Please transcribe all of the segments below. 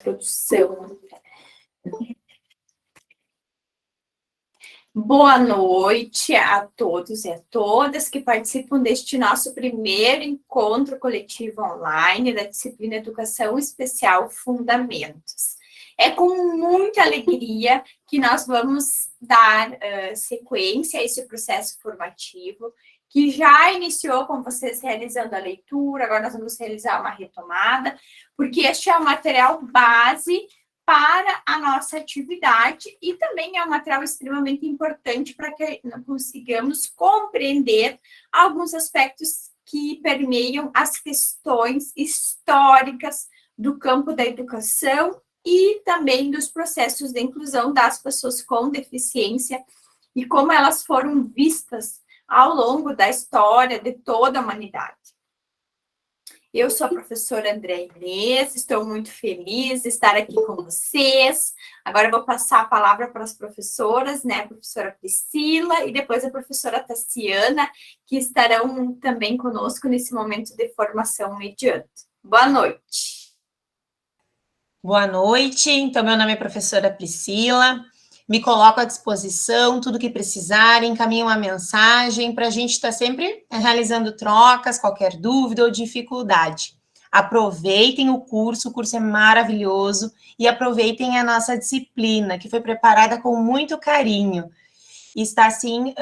Produção. Boa noite a todos e a todas que participam deste nosso primeiro encontro coletivo online da disciplina Educação Especial Fundamentos. É com muita alegria que nós vamos dar sequência a esse processo formativo, que já iniciou com vocês realizando a leitura, agora nós vamos realizar uma retomada, porque este é o material base para a nossa atividade e também é um material extremamente importante para que nós consigamos compreender alguns aspectos que permeiam as questões históricas do campo da educação e também dos processos de inclusão das pessoas com deficiência e como elas foram vistas ao longo da história de toda a humanidade. Eu sou a professora Andréa Inês, estou muito feliz de estar aqui com vocês. Agora eu vou passar a palavra para as professoras, né? A professora Priscila e depois a professora Tassiana, que estarão também conosco nesse momento de formação mediante. Boa noite. Boa noite, então meu nome é professora Priscila. Me coloco à disposição, tudo que precisarem, encaminho uma mensagem para a gente estar sempre realizando trocas, qualquer dúvida ou dificuldade. Aproveitem o curso é maravilhoso, e aproveitem a nossa disciplina, que foi preparada com muito carinho. E está, assim,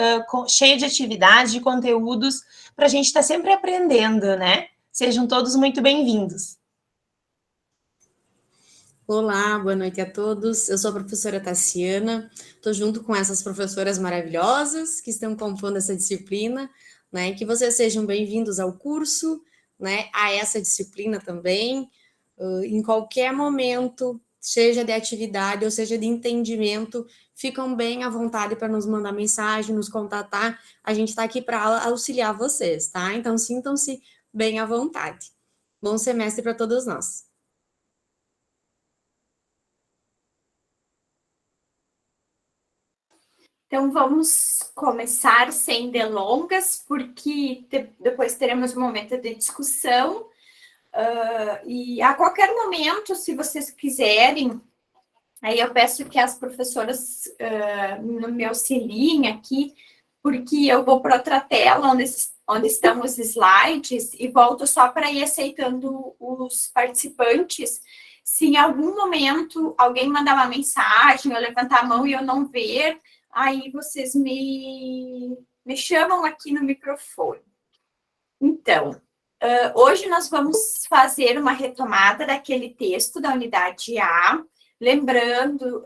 cheia de atividades, de conteúdos, para a gente estar sempre aprendendo, né? Sejam todos muito bem-vindos. Olá, boa noite a todos. Eu sou a professora Tassiana, estou junto com essas professoras maravilhosas que estão compondo essa disciplina, né? Que vocês sejam bem-vindos ao curso, né? A essa disciplina também, em qualquer momento, seja de atividade ou seja de entendimento, ficam bem à vontade para nos mandar mensagem, nos contatar. A gente está aqui para auxiliar vocês, tá? Então, sintam-se bem à vontade. Bom semestre para todos nós. Então, vamos começar sem delongas, porque depois teremos um momento de discussão. E a qualquer momento, se vocês quiserem, aí eu peço que as professoras me auxiliem aqui, porque eu vou para outra tela, onde estão os slides, e volto só para ir aceitando os participantes. Se em algum momento alguém mandar uma mensagem, ou levantar a mão e eu não ver, aí vocês me chamam aqui no microfone. Então, hoje nós vamos fazer uma retomada daquele texto da unidade A, lembrando,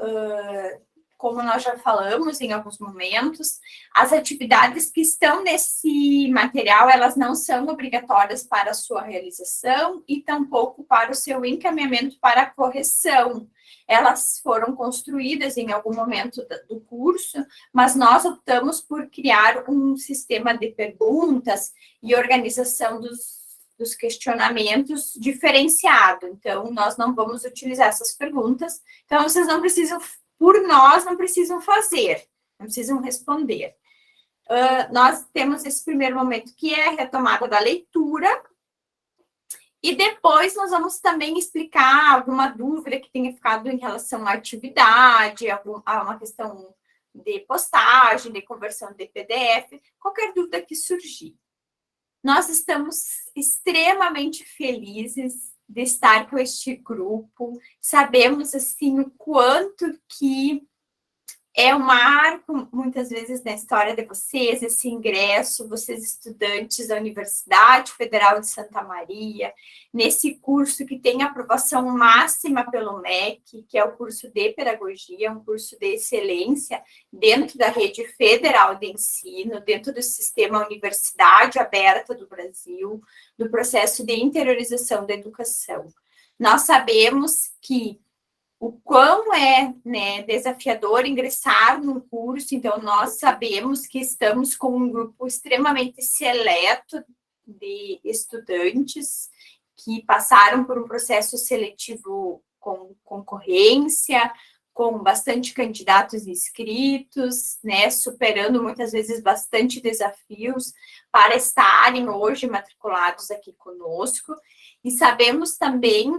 como nós já falamos em alguns momentos, as atividades que estão nesse material, elas não são obrigatórias para a sua realização e tampouco para o seu encaminhamento para a correção. Elas foram construídas em algum momento do curso, mas nós optamos por criar um sistema de perguntas e organização dos questionamentos diferenciado. Então, nós não vamos utilizar essas perguntas. Então, vocês não precisam, por nós, não precisam fazer, não precisam responder. Nós temos esse primeiro momento, que é a retomada da leitura, e depois nós vamos também explicar alguma dúvida que tenha ficado em relação à atividade, a uma questão de postagem, de conversão de PDF, qualquer dúvida que surgir. Nós estamos extremamente felizes de estar com este grupo, sabemos, assim, o quanto que é um marco, muitas vezes, na história de vocês, esse ingresso, vocês estudantes da Universidade Federal de Santa Maria, nesse curso que tem aprovação máxima pelo MEC, que é o curso de Pedagogia, um curso de excelência dentro da rede federal de ensino, dentro do sistema Universidade Aberta do Brasil, do processo de interiorização da educação. Nós sabemos que o quão é, né, desafiador ingressar num curso, então nós sabemos que estamos com um grupo extremamente seleto de estudantes que passaram por um processo seletivo com concorrência, com bastante candidatos inscritos, né, superando muitas vezes bastante desafios para estarem hoje matriculados aqui conosco, e sabemos também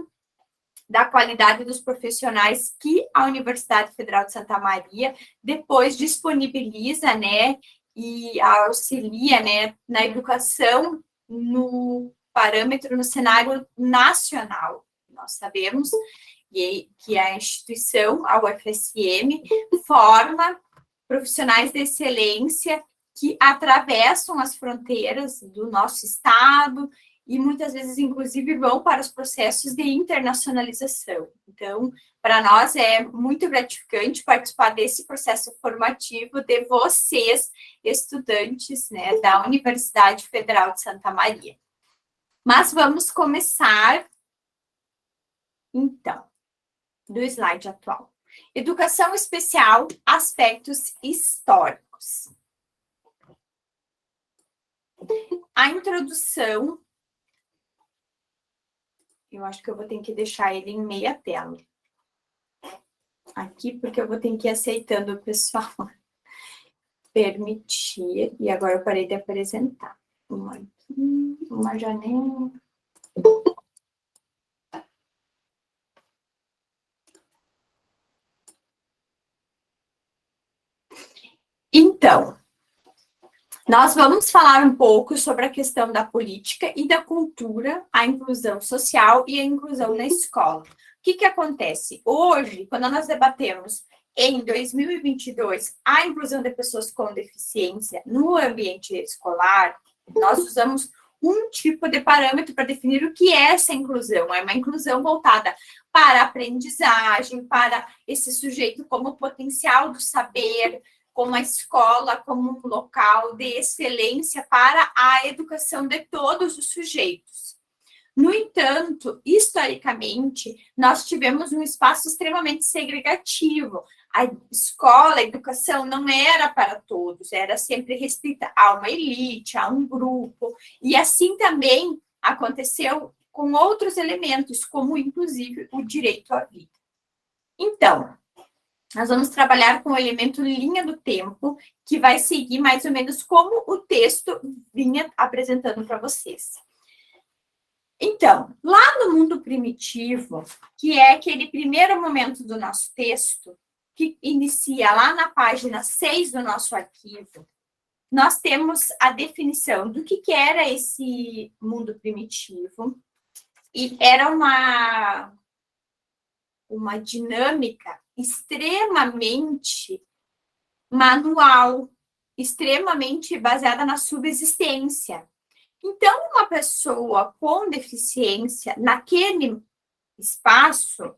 da qualidade dos profissionais que a Universidade Federal de Santa Maria depois disponibiliza, né, e auxilia, né, na educação no parâmetro, no cenário nacional. Nós sabemos que a instituição, a UFSM, forma profissionais de excelência que atravessam as fronteiras do nosso estado e muitas vezes, inclusive, vão para os processos de internacionalização. Então, para nós é muito gratificante participar desse processo formativo de vocês, estudantes, né, da Universidade Federal de Santa Maria. Mas vamos começar, então, do slide atual. Educação especial, aspectos históricos. A introdução, eu acho que eu vou ter que deixar ele em meia tela. Aqui, porque eu vou ter que ir aceitando o pessoal. Permitir, e agora eu parei de apresentar. Uma janela. Então, nós vamos falar um pouco sobre a questão da política e da cultura, a inclusão social e a inclusão na escola. O que acontece? Hoje, quando nós debatemos em 2022 a inclusão de pessoas com deficiência no ambiente escolar, nós usamos um tipo de parâmetro para definir o que é essa inclusão. É uma inclusão voltada para a aprendizagem, para esse sujeito como potencial do saber, como a escola, como um local de excelência para a educação de todos os sujeitos. No entanto, historicamente, nós tivemos um espaço extremamente segregativo. A escola, a educação não era para todos, era sempre restrita a uma elite, a um grupo, e assim também aconteceu com outros elementos, como inclusive o direito à vida. Então, nós vamos trabalhar com o elemento linha do tempo, que vai seguir mais ou menos como o texto vinha apresentando para vocês. Então, lá no mundo primitivo, que é aquele primeiro momento do nosso texto, que inicia lá na página 6 do nosso arquivo, nós temos a definição do que era esse mundo primitivo, e era uma dinâmica extremamente manual, extremamente baseada na subsistência. Então, uma pessoa com deficiência, naquele espaço,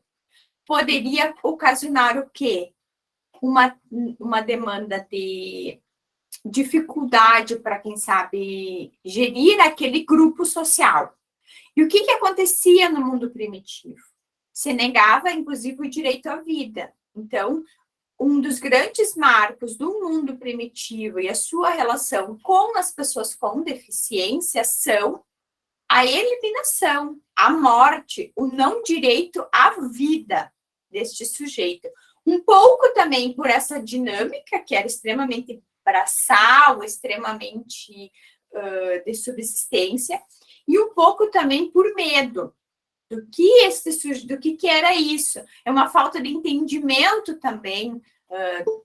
poderia ocasionar o quê? Uma demanda de dificuldade para, quem sabe, gerir aquele grupo social. E o que acontecia no mundo primitivo? Se negava, inclusive, o direito à vida. Então, um dos grandes marcos do mundo primitivo e a sua relação com as pessoas com deficiência são a eliminação, a morte, o não direito à vida deste sujeito. Um pouco também por essa dinâmica, que era extremamente braçal, extremamente de subsistência, e um pouco também por medo. Do que era isso? É uma falta de entendimento também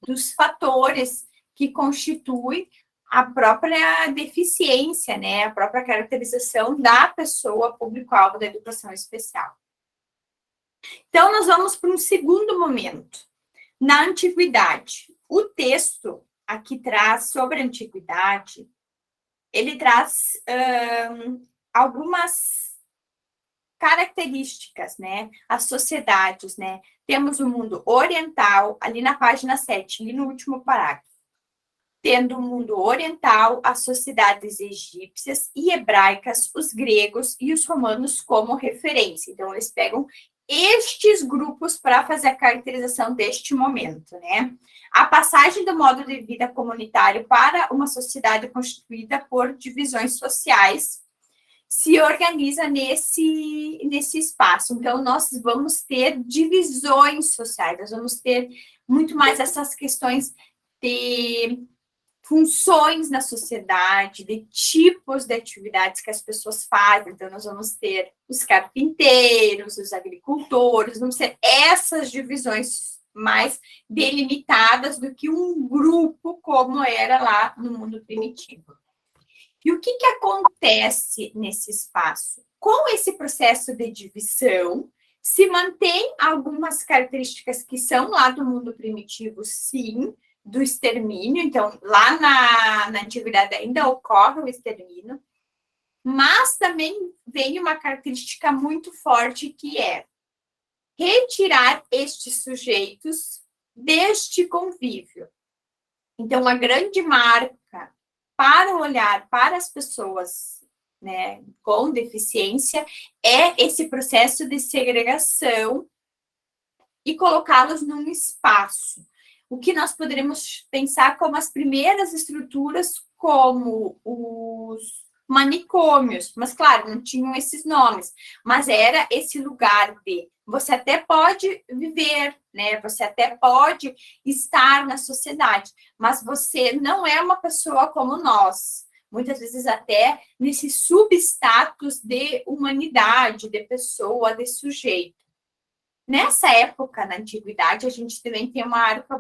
dos fatores que constituem a própria deficiência, né? A própria caracterização da pessoa público-alvo da educação especial. Então, nós vamos para um segundo momento. Na antiguidade, o texto aqui traz sobre a antiguidade, ele traz algumas características, né? As sociedades, né? Temos o mundo oriental, ali na página 7, ali no último parágrafo. Tendo o mundo oriental, as sociedades egípcias e hebraicas, os gregos e os romanos como referência. Então, eles pegam estes grupos para fazer a caracterização deste momento, né? A passagem do modo de vida comunitário para uma sociedade constituída por divisões sociais se organiza nesse espaço. Então, nós vamos ter divisões sociais, nós vamos ter muito mais essas questões de funções na sociedade, de tipos de atividades que as pessoas fazem. Então, nós vamos ter os carpinteiros, os agricultores, vamos ter essas divisões mais delimitadas do que um grupo como era lá no mundo primitivo. E o que acontece nesse espaço? Com esse processo de divisão, se mantém algumas características que são lá do mundo primitivo, sim, do extermínio. Então, lá na antiguidade ainda ocorre o extermínio, mas também vem uma característica muito forte, que é retirar estes sujeitos deste convívio. Então, a grande marca para olhar para as pessoas, né, com deficiência é esse processo de segregação e colocá-los num espaço. O que nós poderíamos pensar como as primeiras estruturas, como os manicômios, mas claro, não tinham esses nomes, mas era esse lugar de você até pode viver, né? Você até pode estar na sociedade, mas você não é uma pessoa como nós. Muitas vezes até nesse substatus de humanidade, de pessoa, de sujeito. Nessa época, na antiguidade, a gente também tem um marco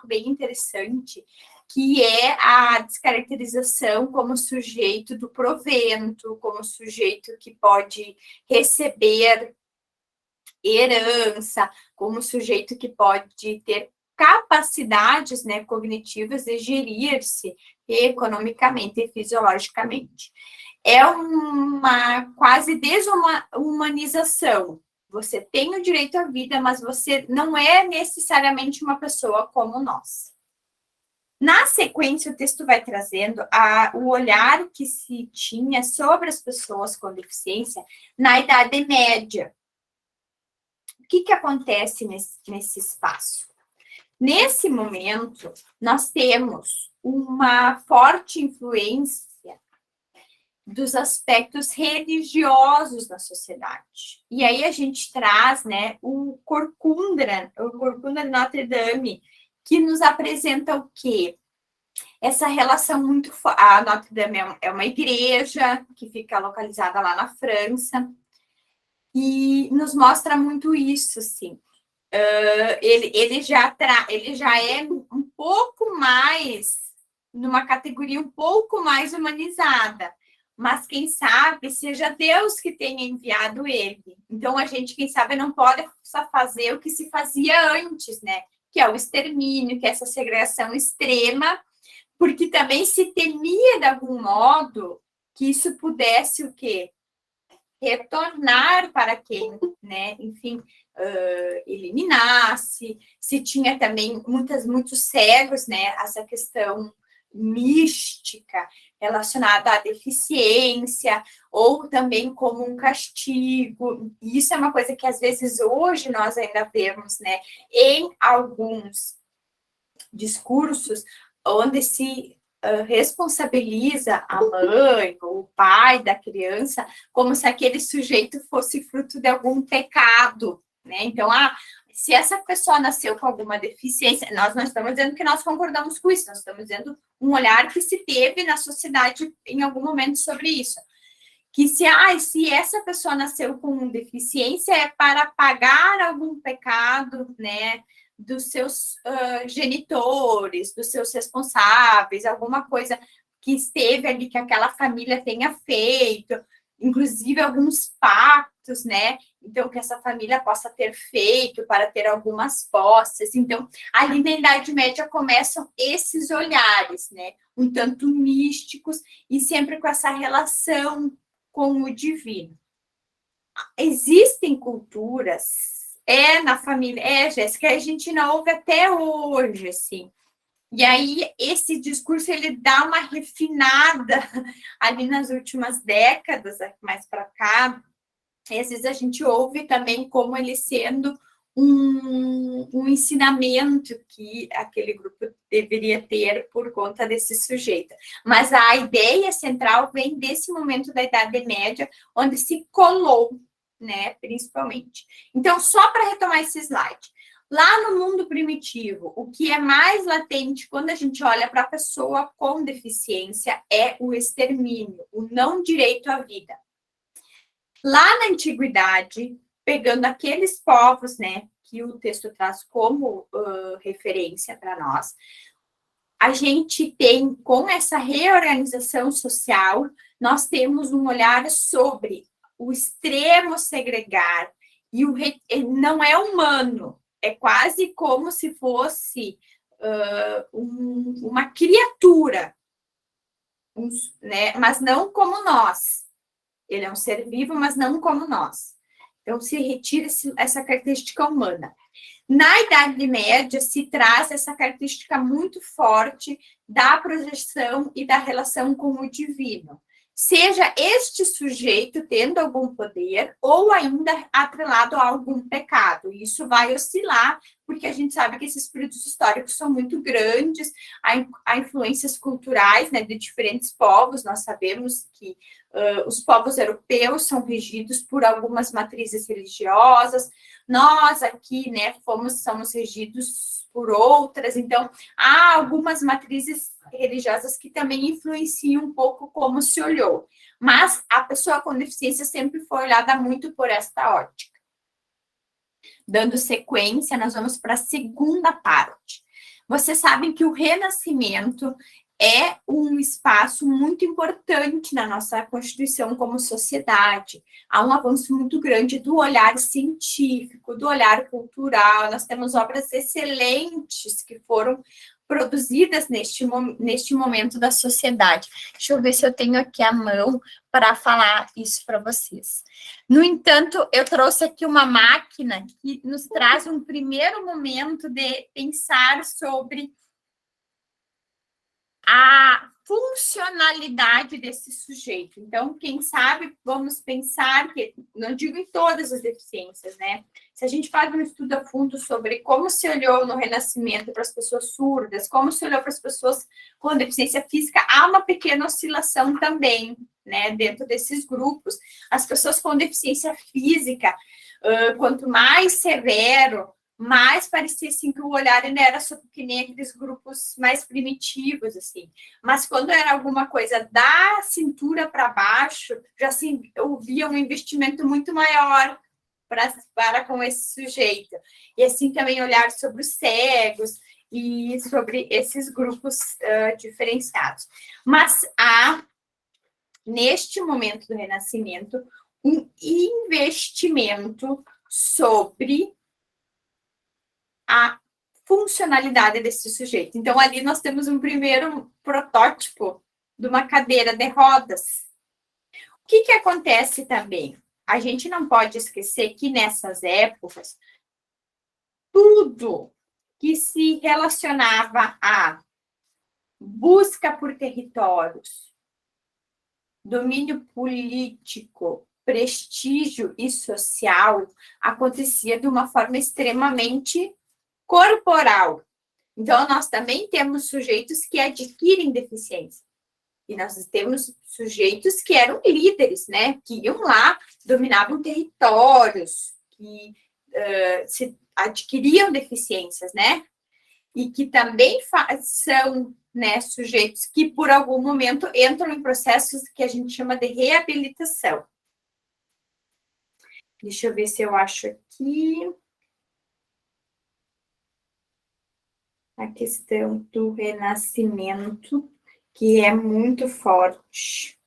bem interessante, que é a descaracterização como sujeito do provento, como sujeito que pode receber herança, como sujeito que pode ter capacidades, né, cognitivas de gerir-se economicamente e fisiologicamente. É uma quase desumanização. Você tem o direito à vida, mas você não é necessariamente uma pessoa como nós. Na sequência, o texto vai trazendo o olhar que se tinha sobre as pessoas com deficiência na Idade Média. O que acontece nesse espaço? Nesse momento, nós temos uma forte influência dos aspectos religiosos da sociedade. E aí a gente traz, né, o Corcunda Notre Dame, que nos apresenta o quê? Essa relação muito... A Notre Dame é uma igreja que fica localizada lá na França, e nos mostra muito isso, assim. Ele já é um pouco mais, numa categoria um pouco mais humanizada, mas quem sabe seja Deus que tenha enviado ele. Então, a gente, quem sabe, não pode só fazer o que se fazia antes, né? Que é o extermínio, que é essa segregação extrema, porque também se temia, de algum modo, que isso pudesse o quê? Retornar para quem, né? Enfim, eliminasse. Se tinha também muitos cegos, né? Essa questão mística relacionada à deficiência, ou também como um castigo. E isso é uma coisa que, às vezes, hoje nós ainda vemos, né, em alguns discursos, onde se responsabiliza a mãe ou o pai da criança como se aquele sujeito fosse fruto de algum pecado, né? Então, se essa pessoa nasceu com alguma deficiência, nós não estamos dizendo que nós concordamos com isso, nós estamos dizendo um olhar que se teve na sociedade em algum momento sobre isso. Que se essa pessoa nasceu com deficiência é para pagar algum pecado, né, dos seus genitores, dos seus responsáveis, alguma coisa que esteve ali, que aquela família tenha feito, inclusive alguns pactos, né? Então, que essa família possa ter feito para ter algumas posses. Então, ali na Idade Média começam esses olhares, né? Um tanto místicos e sempre com essa relação com o divino. Existem culturas, na família, Jéssica, a gente não ouve até hoje, assim. E aí, esse discurso, ele dá uma refinada ali nas últimas décadas, mais para cá. E às vezes a gente ouve também como ele sendo um ensinamento que aquele grupo deveria ter por conta desse sujeito. Mas a ideia central vem desse momento da Idade Média, onde se colou, né, principalmente. Então, só para retomar esse slide, Lá no mundo primitivo, o que é mais latente quando a gente olha para a pessoa com deficiência é o extermínio, o não direito à vida. Lá na antiguidade, pegando aqueles povos, né, que o texto traz como referência para nós, a gente tem, com essa reorganização social, nós temos um olhar sobre o extremo segregar, e não é humano, é quase como se fosse uma criatura, né? Mas não como nós. Ele é um ser vivo, mas não como nós. Então, se retira essa característica humana. Na Idade Média, se traz essa característica muito forte da projeção e da relação com o divino. Seja este sujeito tendo algum poder ou ainda atrelado a algum pecado. Isso vai oscilar, porque a gente sabe que esses períodos históricos são muito grandes, há influências culturais, né, de diferentes povos. Nós sabemos que os povos europeus são regidos por algumas matrizes religiosas, nós aqui, né, somos regidos por outras, então há algumas matrizes religiosas que também influenciam um pouco como se olhou, mas a pessoa com deficiência sempre foi olhada muito por esta ótica. Dando sequência, nós vamos para a segunda parte. Vocês sabem que o Renascimento é um espaço muito importante na nossa constituição como sociedade. Há um avanço muito grande do olhar científico, do olhar cultural. Nós temos obras excelentes que foram produzidas neste momento da sociedade. Deixa eu ver se eu tenho aqui a mão para falar isso para vocês. No entanto, eu trouxe aqui uma máquina que nos traz um primeiro momento de pensar sobre a funcionalidade desse sujeito. Então, quem sabe, vamos pensar que, não digo em todas as deficiências, né? Se a gente faz um estudo a fundo sobre como se olhou no Renascimento para as pessoas surdas, como se olhou para as pessoas com deficiência física, há uma pequena oscilação também, né, dentro desses grupos. As pessoas com deficiência física, quanto mais severo, mais parecia assim que o olhar ainda era que nem aqueles grupos mais primitivos, assim. Mas quando era alguma coisa da cintura para baixo, já assim, eu via um investimento muito maior para com esse sujeito. E assim também olhar sobre os cegos e sobre esses grupos diferenciados. Mas há, neste momento do Renascimento, um investimento sobre a funcionalidade desse sujeito. Então, ali nós temos um primeiro protótipo de uma cadeira de rodas. O que acontece também? A gente não pode esquecer que nessas épocas, tudo que se relacionava à busca por territórios, domínio político, prestígio e social acontecia de uma forma extremamente corporal. Então, nós também temos sujeitos que adquirem deficiência. E nós temos sujeitos que eram líderes, né? Que iam lá, dominavam territórios, que se adquiriam deficiências, né? E que também são, né, sujeitos que, por algum momento, entram em processos que a gente chama de reabilitação. Deixa eu ver se eu acho aqui a questão do renascimento, que é muito forte.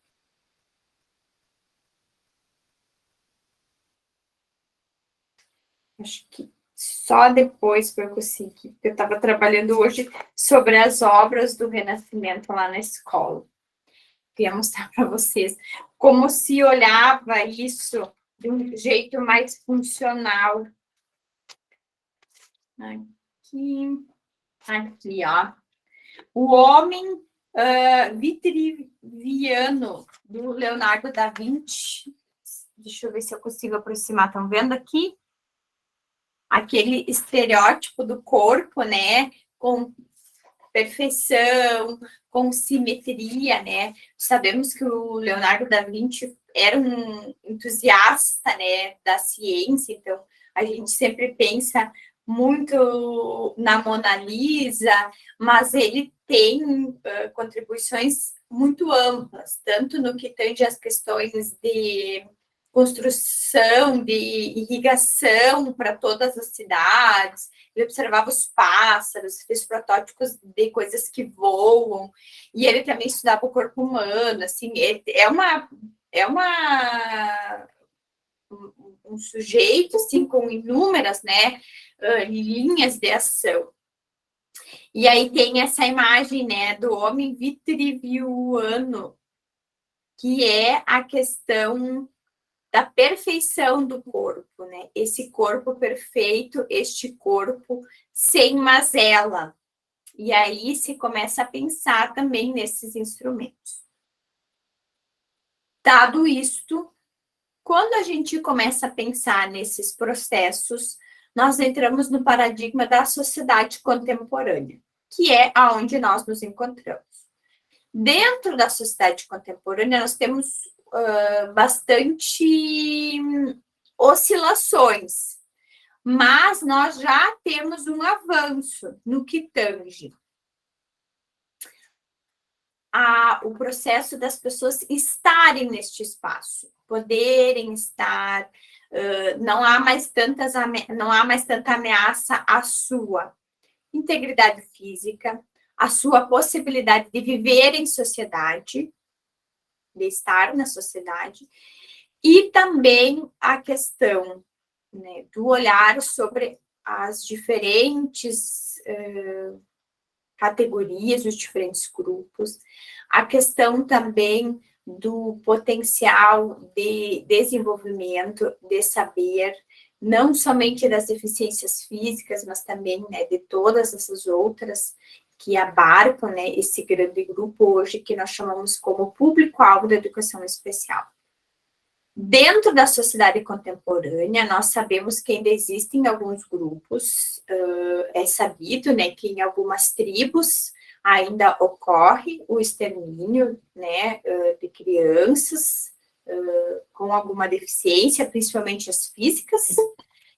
Acho que só depois que eu consegui, porque eu estava trabalhando hoje sobre as obras do Renascimento lá na escola. Queria mostrar para vocês como se olhava isso de um jeito mais funcional. Aqui, ó. O Homem Vitruviano, do Leonardo da Vinci. Deixa eu ver se eu consigo aproximar. Estão vendo aqui? Aquele estereótipo do corpo, né? Com perfeição, com simetria, né? Sabemos que o Leonardo da Vinci era um entusiasta, né, da ciência, então a gente sempre pensa muito na Mona Lisa, mas ele tem contribuições muito amplas, tanto no que tange as questões de construção, de irrigação para todas as cidades. Ele observava os pássaros, fez protótipos de coisas que voam, e ele também estudava o corpo humano, assim, um sujeito, assim, com inúmeras, né, linhas de ação. E aí tem essa imagem, né, do homem vitruviano, que é a questão da perfeição do corpo, né? Esse corpo perfeito, este corpo sem mazela. E aí se começa a pensar também nesses instrumentos. Dado isto, quando a gente começa a pensar nesses processos, nós entramos no paradigma da sociedade contemporânea, que é aonde nós nos encontramos. Dentro da sociedade contemporânea, nós temos bastante oscilações, mas nós já temos um avanço no que tange o processo das pessoas estarem neste espaço, poderem estar, não há mais tanta ameaça à sua integridade física, à sua possibilidade de viver em sociedade, de estar na sociedade, e também a questão, né, do olhar sobre as diferentes categorias, os diferentes grupos, a questão também do potencial de desenvolvimento, de saber, não somente das deficiências físicas, mas também, né, de todas essas outras que abarcam, né, esse grande grupo hoje que nós chamamos como público-alvo da educação especial. Dentro da sociedade contemporânea, nós sabemos que ainda existem alguns grupos, é sabido, né, que em algumas tribos ainda ocorre o extermínio, né, de crianças com alguma deficiência, principalmente as físicas.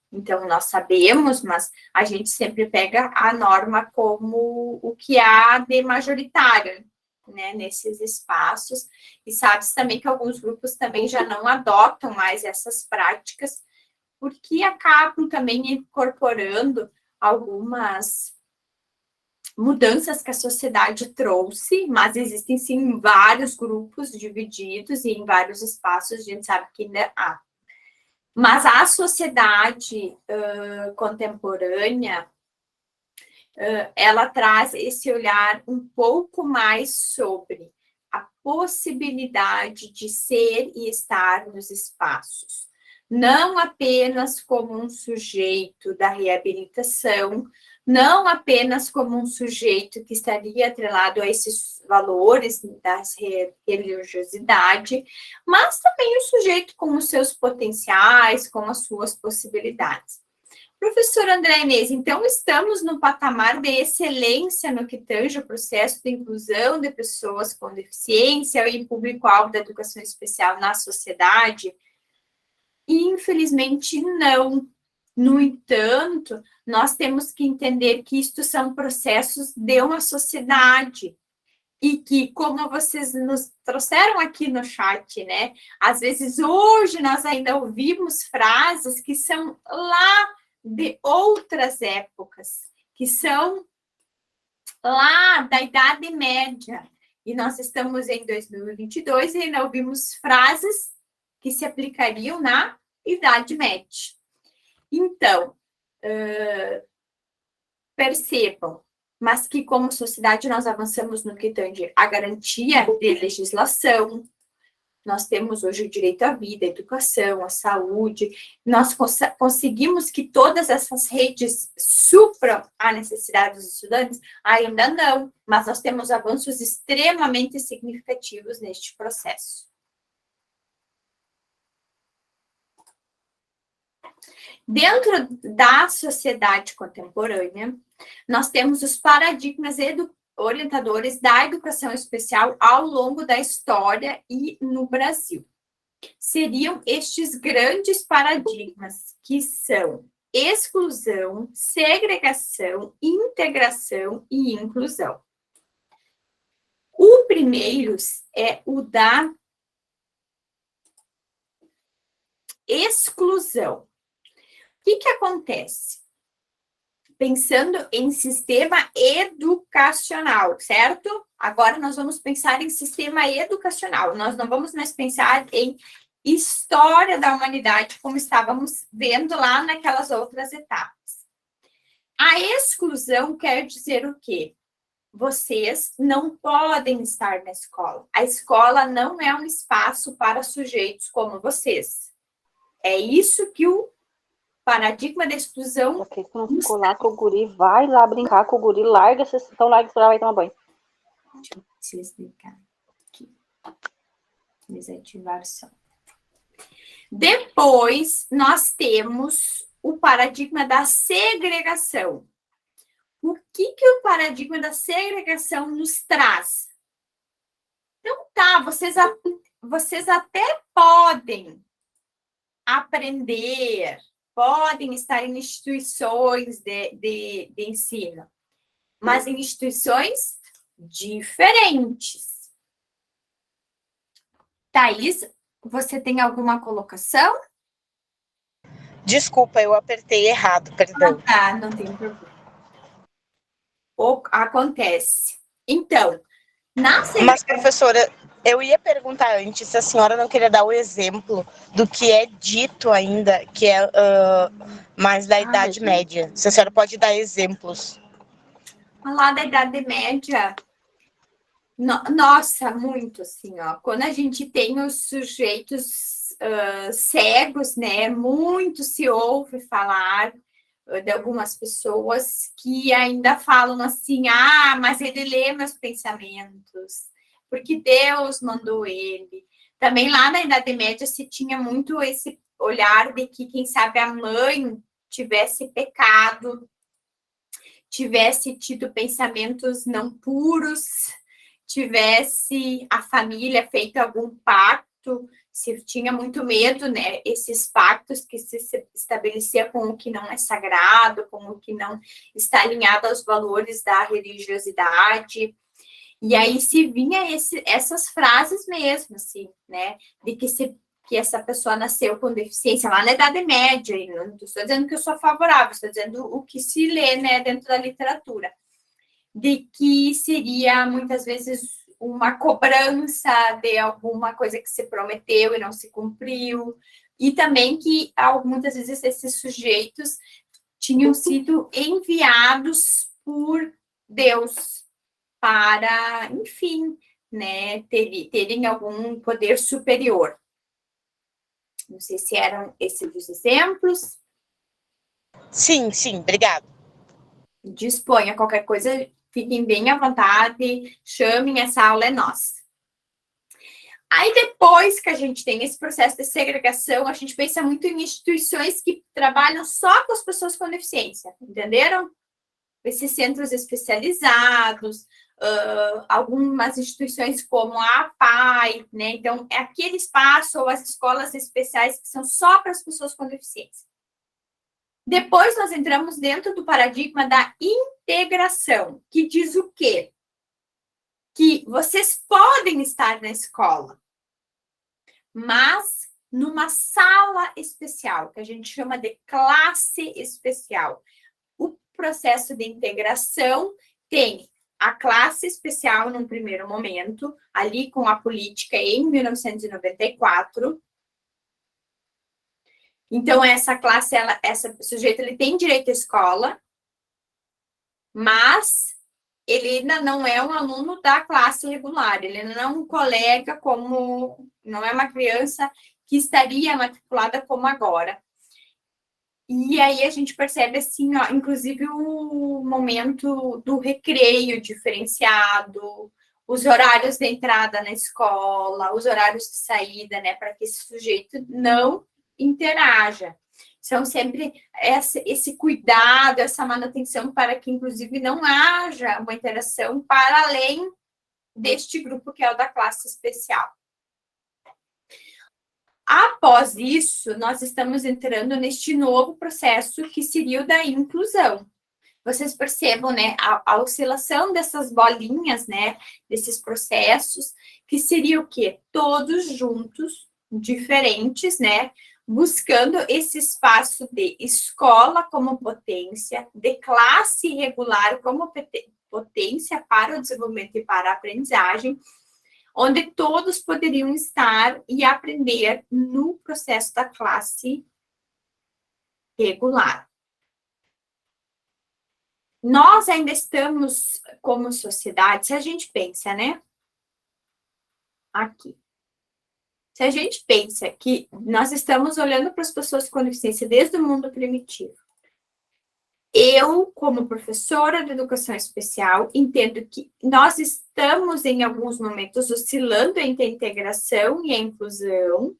Então, nós sabemos, mas a gente sempre pega a norma como o que há de majoritário, né, nesses espaços, e sabe-se também que alguns grupos também já não adotam mais essas práticas, porque acabam também incorporando algumas mudanças que a sociedade trouxe, mas existem sim vários grupos divididos e em vários espaços, a gente sabe que ainda há. Mas a sociedade contemporânea, ela traz esse olhar um pouco mais sobre a possibilidade de ser e estar nos espaços, não apenas como um sujeito da reabilitação, não apenas como um sujeito que estaria atrelado a esses valores da religiosidade, mas também o sujeito com os seus potenciais, com as suas possibilidades. Professor André Inês, então estamos no patamar de excelência no que tange o processo de inclusão de pessoas com deficiência e público-alvo da educação especial na sociedade? Infelizmente, não. No entanto, nós temos que entender que isto são processos de uma sociedade e que, como vocês nos trouxeram aqui no chat, né? Às vezes, hoje, nós ainda ouvimos frases que são lá de outras épocas, que são lá da Idade Média. E nós estamos em 2022 e ainda ouvimos frases que se aplicariam na Idade Média. Então, percebam, mas que como sociedade nós avançamos no que tange a garantia de legislação, nós temos hoje o direito à vida, à educação, à saúde, nós conseguimos que todas essas redes supram a necessidade dos estudantes? Ainda não, mas nós temos avanços extremamente significativos neste processo. Dentro da sociedade contemporânea, nós temos os paradigmas orientadores da educação especial ao longo da história e no Brasil. Seriam estes grandes paradigmas que são exclusão, segregação, integração e inclusão. O primeiro é o da exclusão. O que acontece? Pensando em sistema educacional, certo? Agora nós vamos pensar em sistema educacional. Nós não vamos mais pensar em história da humanidade, como estávamos vendo lá naquelas outras etapas. A exclusão quer dizer o quê? Vocês não podem estar na escola. A escola não é um espaço para sujeitos como vocês. É isso que o paradigma da exclusão... Porque se não ficou lá com o guri, vai lá brincar com o guri, larga a sessão, larga a escola, vai tomar banho. Deixa eu desligar aqui. Desativar o som. Depois, nós temos o paradigma da segregação. O que o paradigma da segregação nos traz? Então, tá, vocês até podem aprender, podem estar em instituições de ensino, mas em instituições diferentes. Thaís, você tem alguma colocação? Desculpa, eu apertei errado, perdão. Ah, tá, não tem problema. Acontece. Então, Mas, professora, eu ia perguntar antes se a senhora não queria dar o exemplo do que é dito ainda, que é mais da Idade Média. Se a senhora pode dar exemplos. Lá da Idade Média, nossa, muito assim, ó. Quando a gente tem os sujeitos cegos, né? Muito se ouve falar de algumas pessoas que ainda falam assim, mas ele lê meus pensamentos, porque Deus mandou ele. Também lá na Idade Média se tinha muito esse olhar de que, quem sabe, a mãe tivesse pecado, tivesse tido pensamentos não puros, tivesse a família feito algum pacto, se tinha muito medo, né? Esses pactos que se estabelecia com o que não é sagrado, com o que não está alinhado aos valores da religiosidade. E aí se vinha essas frases mesmo, assim, né? De que essa pessoa nasceu com deficiência lá na Idade Média, e não estou dizendo que eu sou favorável, estou dizendo o que se lê, né, dentro da literatura, de que seria muitas vezes uma cobrança de alguma coisa que se prometeu e não se cumpriu, e também que muitas vezes esses sujeitos tinham sido enviados por Deus para, enfim, né, terem algum poder superior. Não sei se eram esses os exemplos. Sim, obrigado. Disponha qualquer coisa, fiquem bem à vontade, chamem, essa aula é nossa. Aí, depois que a gente tem esse processo de segregação, a gente pensa muito em instituições que trabalham só com as pessoas com deficiência, entenderam? Esses centros especializados, algumas instituições como a APAI, né? Então, é aquele espaço ou as escolas especiais que são só para as pessoas com deficiência. Depois, nós entramos dentro do paradigma da integração, que diz o quê? Que vocês podem estar na escola, mas numa sala especial, que a gente chama de classe especial. O processo de integração tem a classe especial num primeiro momento, ali com a política em 1994. Então, essa classe, esse sujeito, ele tem direito à escola, mas ele ainda não é um aluno da classe regular, ele não é um colega não é uma criança que estaria matriculada como agora. E aí a gente percebe, assim, ó, inclusive o momento do recreio diferenciado, os horários de entrada na escola, os horários de saída, né, para que esse sujeito não interaja. São sempre esse cuidado, essa manutenção para que, inclusive, não haja uma interação para além deste grupo que é o da classe especial. Após isso, nós estamos entrando neste novo processo que seria o da inclusão. Vocês percebam, né, a oscilação dessas bolinhas, né, desses processos, que seria o quê? Todos juntos, diferentes, né, buscando esse espaço de escola como potência, de classe regular como potência para o desenvolvimento e para a aprendizagem, onde todos poderiam estar e aprender no processo da classe regular. Nós ainda estamos, como sociedade, se a gente pensa, né? Aqui. Se a gente pensa que nós estamos olhando para as pessoas com deficiência desde o mundo primitivo, eu, como professora de educação especial, entendo que nós estamos, em alguns momentos, oscilando entre a integração e a inclusão,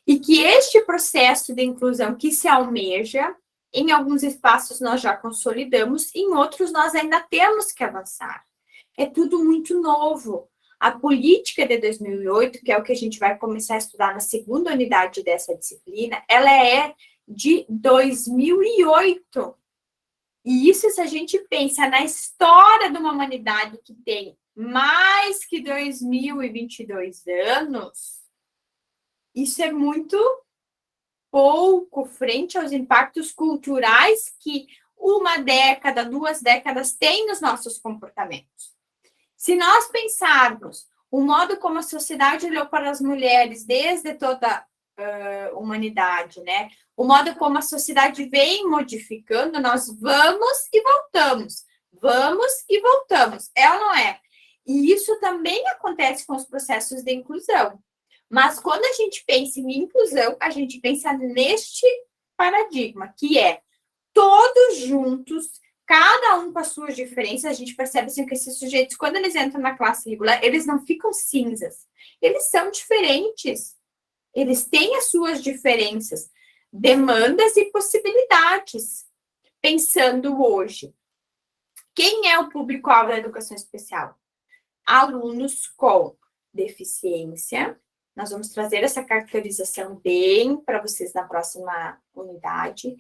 e que este processo de inclusão que se almeja, em alguns espaços nós já consolidamos, em outros nós ainda temos que avançar. É tudo muito novo. A política de 2008, que é o que a gente vai começar a estudar na segunda unidade dessa disciplina, ela é de 2008. E isso, se a gente pensa na história de uma humanidade que tem mais que 2022 anos, isso é muito pouco frente aos impactos culturais que uma década, 2 décadas têm nos nossos comportamentos. Se nós pensarmos o modo como a sociedade olhou para as mulheres desde toda a humanidade, né? O modo como a sociedade vem modificando, nós vamos e voltamos. Vamos e voltamos. É ou não é? E isso também acontece com os processos de inclusão. Mas quando a gente pensa em inclusão, a gente pensa neste paradigma, que é todos juntos, cada um com as suas diferenças. A gente percebe assim, que esses sujeitos, quando eles entram na classe regular, eles não ficam cinzas. Eles são diferentes. Eles têm as suas diferenças, demandas e possibilidades. Pensando hoje, quem é o público-alvo da educação especial? Alunos com deficiência. Nós vamos trazer essa caracterização bem para vocês na próxima unidade.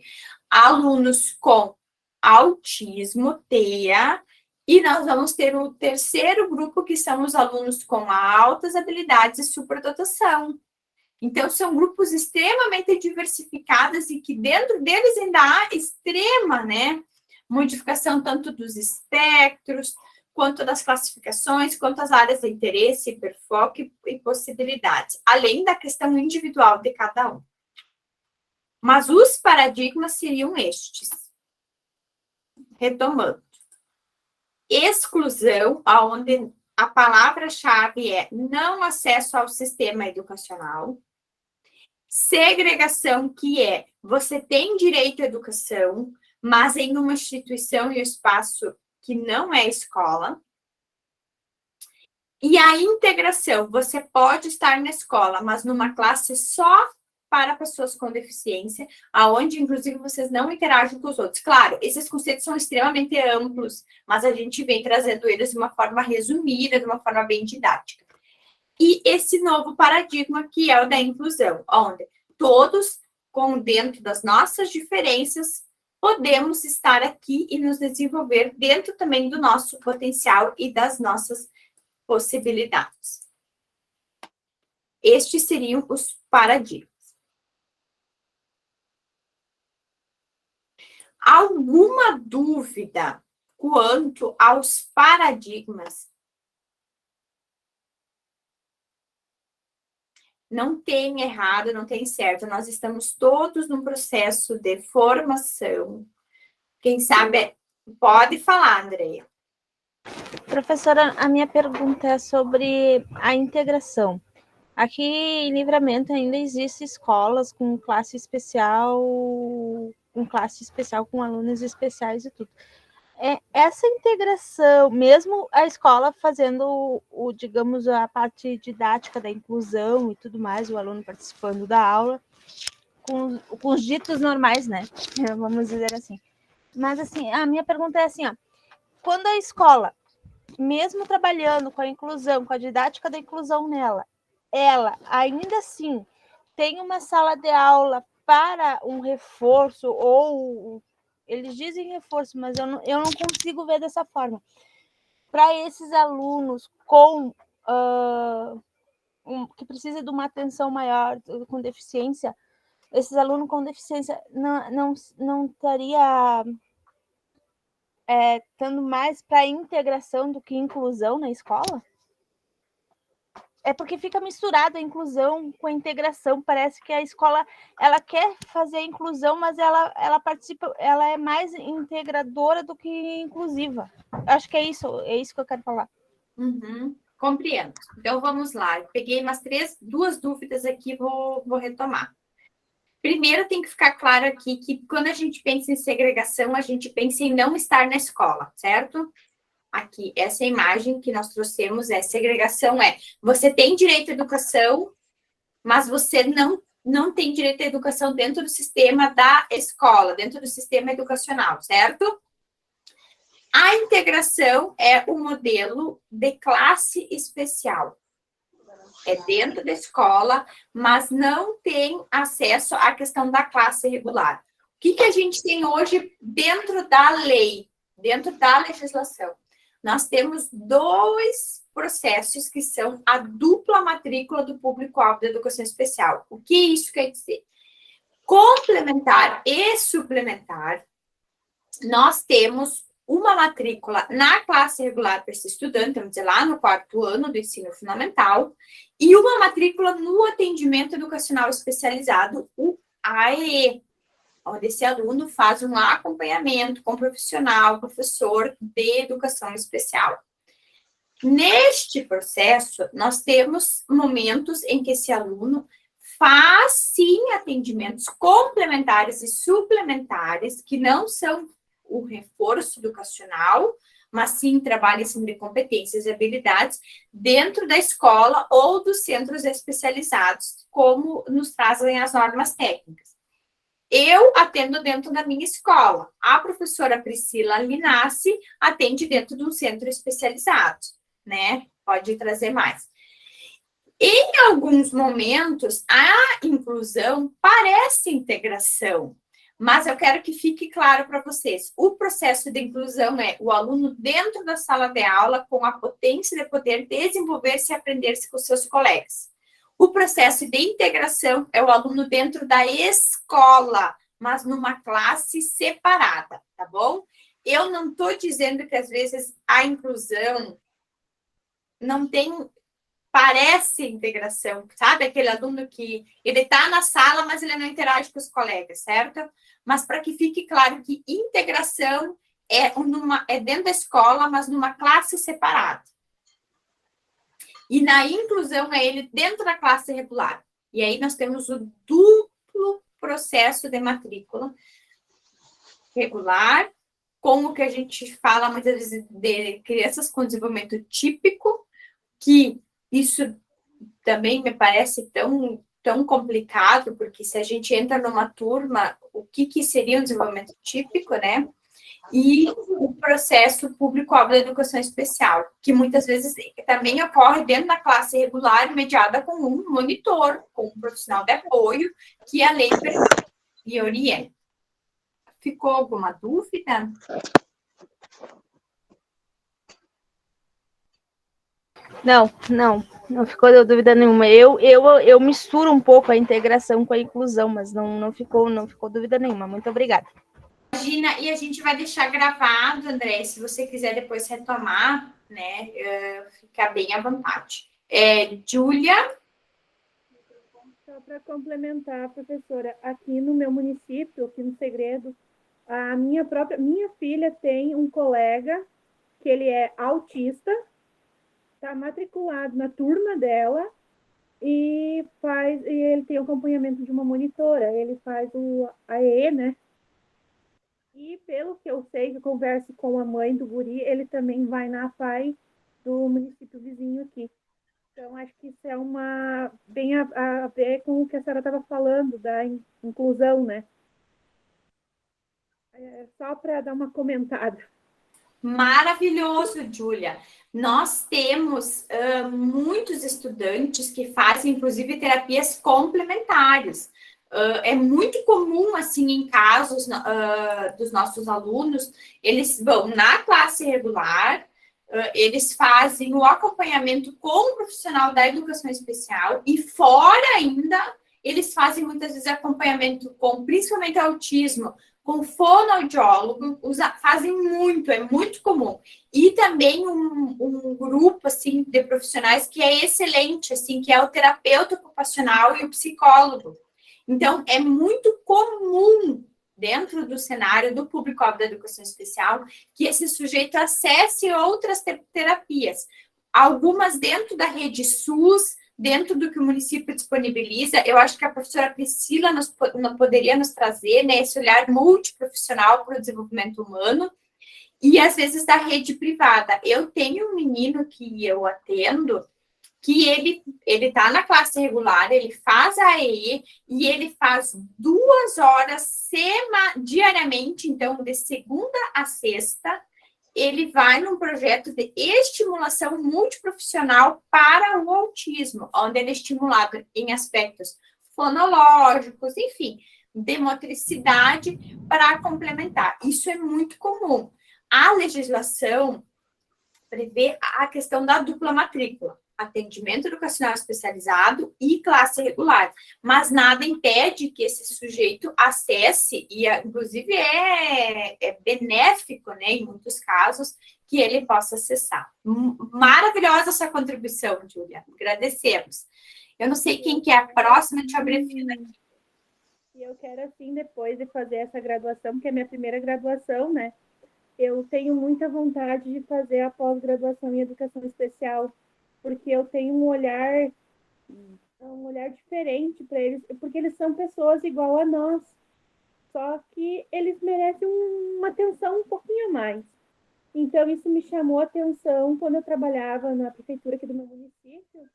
Alunos com autismo, TEA, e nós vamos ter o terceiro grupo, que são os alunos com altas habilidades e superdotação. Então, são grupos extremamente diversificados e que dentro deles ainda há extrema, né, modificação tanto dos espectros, quanto das classificações, quanto as áreas de interesse, hiperfoco e possibilidades, além da questão individual de cada um. Mas os paradigmas seriam estes. Retomando. Exclusão, onde a palavra-chave é não acesso ao sistema educacional. Segregação, que é você tem direito à educação, mas em uma instituição e um espaço que não é escola. E a integração, você pode estar na escola, mas numa classe só para pessoas com deficiência, aonde, inclusive, vocês não interagem com os outros. Claro, esses conceitos são extremamente amplos, mas a gente vem trazendo eles de uma forma resumida, de uma forma bem didática. E esse novo paradigma, que é o da inclusão, onde todos, dentro das nossas diferenças, podemos estar aqui e nos desenvolver dentro também do nosso potencial e das nossas possibilidades. Estes seriam os paradigmas. Alguma dúvida quanto aos paradigmas? Não tem errado, não tem certo. Nós estamos todos num processo de formação. Quem sabe, pode falar, Andreia. Professora, a minha pergunta é sobre a integração. Aqui em Livramento ainda existem escolas com classe especial com alunos especiais e tudo. Essa integração, mesmo a escola fazendo digamos, a parte didática da inclusão e tudo mais, o aluno participando da aula, com os ditos normais, né? Vamos dizer assim. Mas, assim, a minha pergunta é assim, ó, quando a escola, mesmo trabalhando com a inclusão, com a didática da inclusão nela, ela, ainda assim, tem uma sala de aula para um reforço, ou eles dizem reforço, mas eu não consigo ver dessa forma. Para esses alunos com que precisa de uma atenção maior, com deficiência, esses alunos com deficiência não estaria estando mais para integração do que inclusão na escola? É porque fica misturado a inclusão com a integração. Parece que a escola ela quer fazer a inclusão, mas ela participa, ela é mais integradora do que inclusiva. Acho que é isso que eu quero falar. Uhum, compreendo. Então vamos lá. Eu peguei duas dúvidas aqui, vou retomar. Primeiro, tem que ficar claro aqui que quando a gente pensa em segregação, a gente pensa em não estar na escola, certo? Aqui, essa imagem que nós trouxemos segregação você tem direito à educação, mas você não tem direito à educação dentro do sistema da escola, dentro do sistema educacional, certo? A integração é o modelo de classe especial. É dentro da escola, mas não tem acesso à questão da classe regular. O que a gente tem hoje dentro da lei, dentro da legislação? Nós temos 2 processos que são a dupla matrícula do público-alvo da educação especial. O que isso quer dizer? Complementar e suplementar, nós temos uma matrícula na classe regular para esse estudante, vamos dizer, lá no 4º ano do ensino fundamental, e uma matrícula no atendimento educacional especializado, o AEE, onde esse aluno faz um acompanhamento com professor de educação especial. Neste processo, nós temos momentos em que esse aluno faz, sim, atendimentos complementares e suplementares, que não são o reforço educacional, mas sim trabalho em cima de competências e habilidades dentro da escola ou dos centros especializados, como nos trazem as normas técnicas. Eu atendo dentro da minha escola. A professora Priscila Linassi atende dentro de um centro especializado, né? Pode trazer mais. Em alguns momentos, a inclusão parece integração, mas eu quero que fique claro para vocês. O processo de inclusão é o aluno dentro da sala de aula com a potência de poder desenvolver-se e aprender-se com seus colegas. O processo de integração é o aluno dentro da escola, mas numa classe separada, tá bom? Eu não estou dizendo que, às vezes, a inclusão não tem... Parece integração, sabe? Aquele aluno que ele está na sala, mas ele não interage com os colegas, certo? Mas para que fique claro que integração é dentro da escola, mas numa classe separada. E na inclusão é ele dentro da classe regular. E aí nós temos o duplo processo de matrícula regular, com o que a gente fala muitas vezes de crianças com desenvolvimento típico, que isso também me parece tão complicado, porque se a gente entra numa turma, o que seria um desenvolvimento típico, né? E o processo público-alvo da educação especial, que muitas vezes também ocorre dentro da classe regular, mediada com um monitor, com um profissional de apoio, que a lei permite e orienta. Ficou alguma dúvida? Não ficou dúvida nenhuma. Eu misturo um pouco a integração com a inclusão, mas não ficou dúvida nenhuma. Muito obrigada. Imagina, e a gente vai deixar gravado, André, se você quiser depois retomar, né, ficar bem à vontade. Júlia? Só para complementar, professora, aqui no meu município, aqui no Segredo, a minha filha tem um colega que ele é autista, está matriculado na turma dela e ele tem acompanhamento de uma monitora, ele faz o AEE, né? E pelo que eu sei, que eu converso com a mãe do guri, ele também vai na APAE do município vizinho aqui. Então, acho que isso é bem a ver com o que a senhora estava falando, da inclusão, né? Só para dar uma comentada. Maravilhoso, Júlia. Nós temos muitos estudantes que fazem, inclusive, terapias complementares. É muito comum, assim, em casos dos nossos alunos, eles vão na classe regular, eles fazem o acompanhamento com o profissional da educação especial e, fora ainda, eles fazem muitas vezes acompanhamento com, principalmente, autismo, com fonoaudiólogo, fazem muito, é muito comum. E também um grupo, assim, de profissionais que é excelente, assim, que é o terapeuta ocupacional e o psicólogo. Então, é muito comum, dentro do cenário do público-alvo da educação especial, que esse sujeito acesse outras terapias. Algumas dentro da rede SUS, dentro do que o município disponibiliza. Eu acho que a professora Priscila poderia nos trazer, né, esse olhar multiprofissional para o desenvolvimento humano, e às vezes da rede privada. Eu tenho um menino que eu atendo, que ele está na classe regular, ele faz a AEE e ele faz 2 horas diariamente, então de segunda a sexta, ele vai num projeto de estimulação multiprofissional para o autismo, onde ele é estimulado em aspectos fonológicos, enfim, de motricidade para complementar. Isso é muito comum. A legislação prevê a questão da dupla matrícula, atendimento educacional especializado e classe regular, mas nada impede que esse sujeito acesse, e inclusive é benéfico, né, em muitos casos, que ele possa acessar. Maravilhosa essa contribuição, Júlia, agradecemos. Eu não sei quem que é a próxima, deixa eu abrir a fila aqui. E eu quero, assim, depois de fazer essa graduação, que é a minha primeira graduação, né, eu tenho muita vontade de fazer a pós-graduação em educação especial, porque eu tenho um olhar diferente para eles, porque eles são pessoas igual a nós, só que eles merecem uma atenção um pouquinho a mais. Então, isso me chamou a atenção quando eu trabalhava na prefeitura aqui do meu município,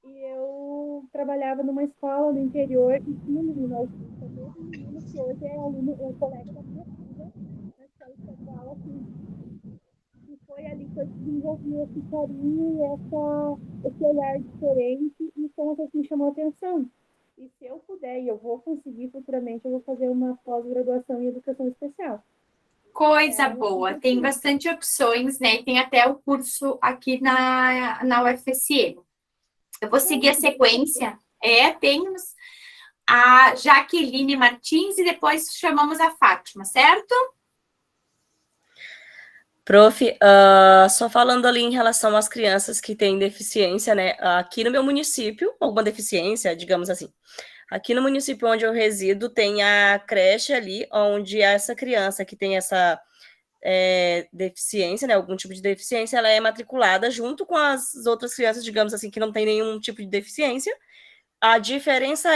e eu trabalhava numa escola no interior, e tinha um menino autista, mesmo menino que hoje é colega da minha filha, na escola estadual, assim. E foi ali que eu desenvolvi esse carinho e esse olhar diferente, e foi uma coisa que me chamou a atenção. E se eu puder, e eu vou conseguir futuramente, eu vou fazer uma pós-graduação em educação especial. Coisa boa, tem bastante opções, né? Tem até o curso aqui na UFSM. Eu vou seguir a sequência. Temos a Jaqueline Martins e depois chamamos a Fátima, certo? Prof, só falando ali em relação às crianças que têm deficiência, né? Aqui no meu município, alguma deficiência, digamos assim. Aqui no município onde eu resido, tem a creche ali, onde essa criança que tem essa deficiência, né? Algum tipo de deficiência, ela é matriculada junto com as outras crianças, digamos assim, que não tem nenhum tipo de deficiência. A diferença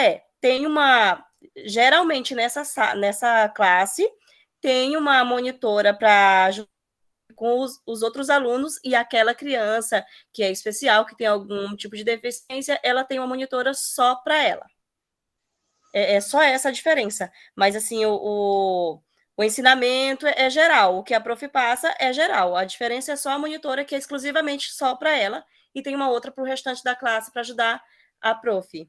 geralmente nessa classe, tem uma monitora para com os outros alunos, e aquela criança que é especial, que tem algum tipo de deficiência, ela tem uma monitora só para ela. É só essa a diferença. Mas, assim, o ensinamento é geral. O que a prof passa é geral. A diferença é só a monitora, que é exclusivamente só para ela, e tem uma outra para o restante da classe para ajudar a prof.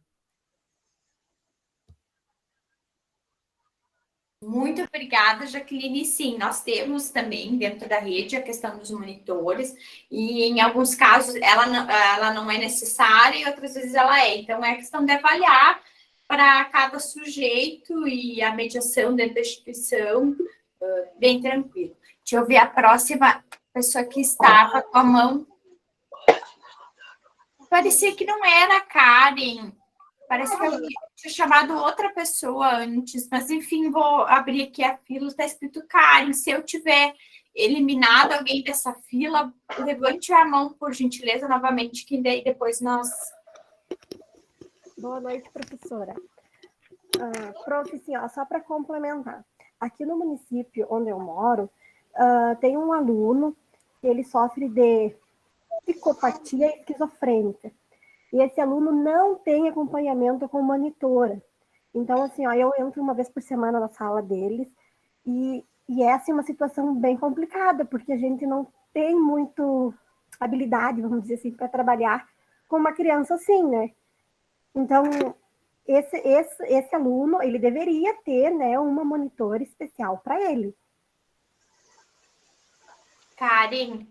Muito obrigada, Jaqueline. Sim, nós temos também dentro da rede a questão dos monitores, e em alguns casos ela não é necessária, e outras vezes ela é. Então, é questão de avaliar para cada sujeito, e a mediação dentro da instituição, bem tranquilo. Deixa eu ver a próxima pessoa que estava com a mão. Parecia que não era a Karen. Parece que eu tinha chamado outra pessoa antes, mas enfim, vou abrir aqui a fila, está escrito Karen. Se eu tiver eliminado alguém dessa fila, levante a mão, por gentileza, novamente, que daí depois nós... Boa noite, professora. Prof, sim, só para complementar. Aqui no município onde eu moro, tem um aluno que ele sofre de psicopatia esquizofrênica. E esse aluno não tem acompanhamento com monitora. Então, assim, eu entro uma vez por semana na sala deles, e E é assim, uma situação bem complicada, porque a gente não tem muito habilidade, vamos dizer assim, para trabalhar com uma criança assim, né? Então, esse aluno, ele deveria ter, né, uma monitora especial para ele. Karen,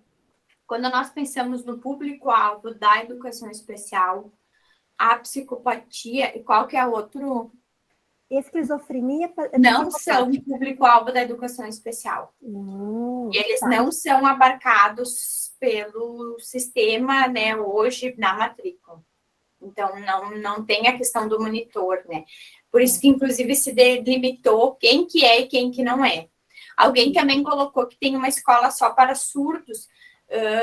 quando nós pensamos no público-alvo da educação especial, a psicopatia e qual que é o outro? Esquizofrenia não são o público-alvo da educação especial. Eles não são abarcados pelo sistema, né, hoje na matrícula. Então, não tem a questão do monitor, né? Por isso que, inclusive, se delimitou quem que é e quem que não é. Alguém também colocou que tem uma escola só para surdos.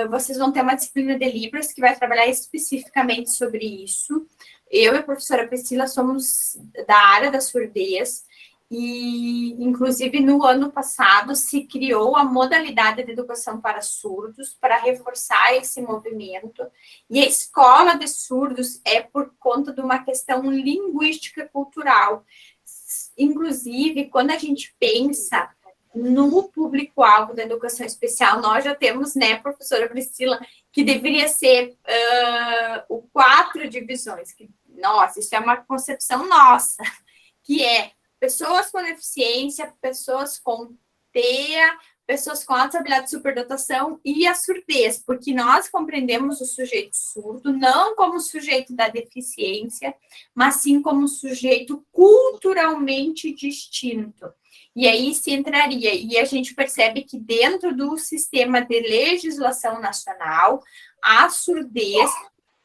Vocês vão ter uma disciplina de Libras que vai trabalhar especificamente sobre isso. Eu e a professora Priscila somos da área da surdez e, inclusive, no ano passado se criou a modalidade de educação para surdos para reforçar esse movimento. E a escola de surdos é por conta de uma questão linguística cultural. Inclusive, quando a gente pensa no público-alvo da educação especial, nós já temos, né, professora Priscila, que deveria ser o 4 divisões. Nossa, isso é uma concepção nossa, que é pessoas com deficiência, pessoas com TEA, pessoas com alta habilidade de superdotação e a surdez, porque nós compreendemos o sujeito surdo não como sujeito da deficiência, mas sim como sujeito culturalmente distinto. E aí se entraria, e a gente percebe que dentro do sistema de legislação nacional, a surdez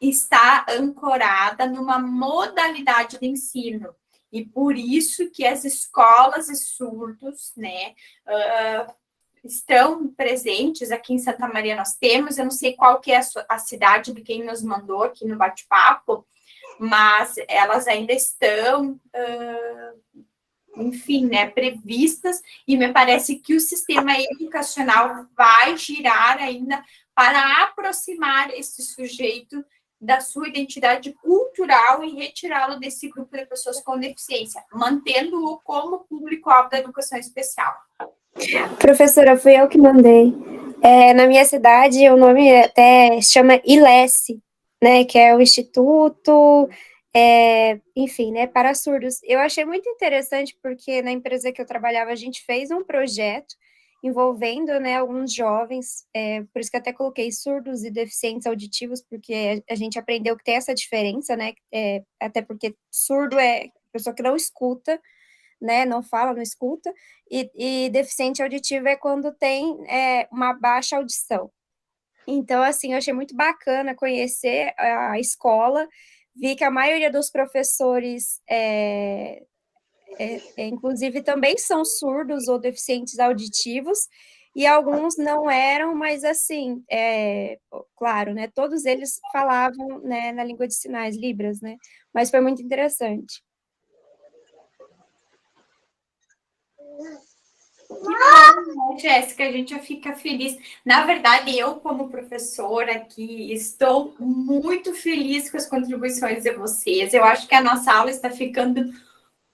está ancorada numa modalidade de ensino. E por isso que as escolas de surdos, né, estão presentes aqui em Santa Maria. Nós temos, eu não sei qual que é a cidade de quem nos mandou aqui no bate-papo, mas elas ainda estão... enfim, né, previstas, e me parece que o sistema educacional vai girar ainda para aproximar esse sujeito da sua identidade cultural e retirá-lo desse grupo de pessoas com deficiência, mantendo-o como público-alvo da educação especial. Professora, fui eu que mandei. Na minha cidade, o nome até chama ILES, né, que é o Instituto... enfim, né, para surdos. Eu achei muito interessante porque na empresa que eu trabalhava a gente fez um projeto envolvendo, né, alguns jovens, por isso que até coloquei surdos e deficientes auditivos, porque a gente aprendeu que tem essa diferença, né, até porque surdo é pessoa que não escuta, né, não fala, não escuta, e deficiente auditivo é quando tem uma baixa audição. Então, assim, eu achei muito bacana conhecer a escola. Vi que a maioria dos professores, inclusive, também são surdos ou deficientes auditivos, e alguns não eram, mas, assim, claro, né, todos eles falavam, né, na língua de sinais, Libras, né, mas foi muito interessante. Que bom, Jéssica, a gente já fica feliz. Na verdade, eu, como professora aqui, estou muito feliz com as contribuições de vocês. Eu acho que a nossa aula está ficando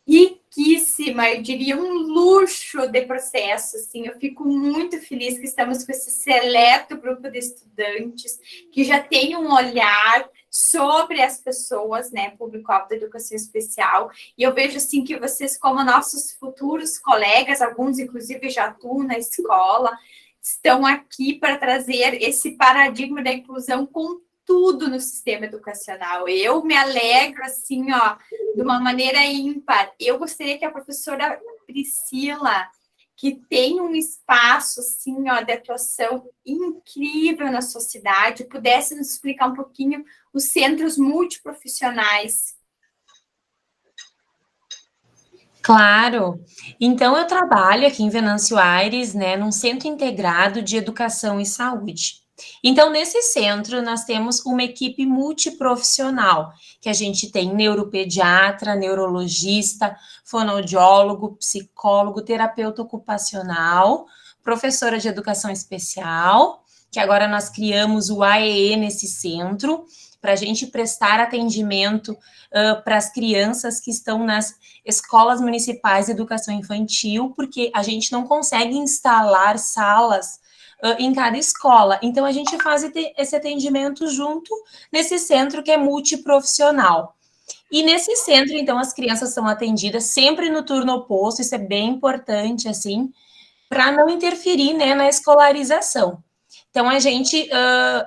riquíssima, eu diria um luxo de processo, assim. Eu fico muito feliz que estamos com esse seleto grupo de estudantes que já tem um olhar sobre as pessoas, né, público-alvo da educação especial, e eu vejo, assim, que vocês, como nossos futuros colegas, alguns, inclusive, já atuam na escola, estão aqui para trazer esse paradigma da inclusão com tudo no sistema educacional. Eu me alegro, assim, ó, de uma maneira ímpar. Eu gostaria que a professora Priscila, que tem um espaço, assim, ó, de atuação incrível na sociedade, pudesse nos explicar um pouquinho os centros multiprofissionais. Claro. Então, eu trabalho aqui em Venâncio Aires, né, num centro integrado de educação e saúde. Então, nesse centro, nós temos uma equipe multiprofissional, que a gente tem neuropediatra, neurologista, fonoaudiólogo, psicólogo, terapeuta ocupacional, professora de educação especial, que agora nós criamos o AEE nesse centro, para a gente prestar atendimento para as crianças que estão nas escolas municipais de educação infantil, porque a gente não consegue instalar salas em cada escola. Então, a gente faz esse atendimento junto nesse centro que é multiprofissional. E nesse centro, então, as crianças são atendidas sempre no turno oposto, isso é bem importante, assim, para não interferir, né, na escolarização. Então,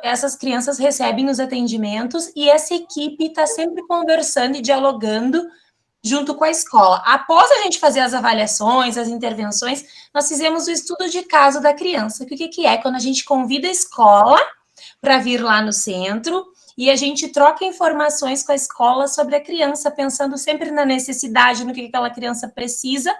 essas crianças recebem os atendimentos e essa equipe está sempre conversando e dialogando junto com a escola. Após a gente fazer as avaliações, as intervenções, nós fizemos o estudo de caso da criança. O que é? Quando a gente convida a escola para vir lá no centro e a gente troca informações com a escola sobre a criança, pensando sempre na necessidade, no que aquela criança precisa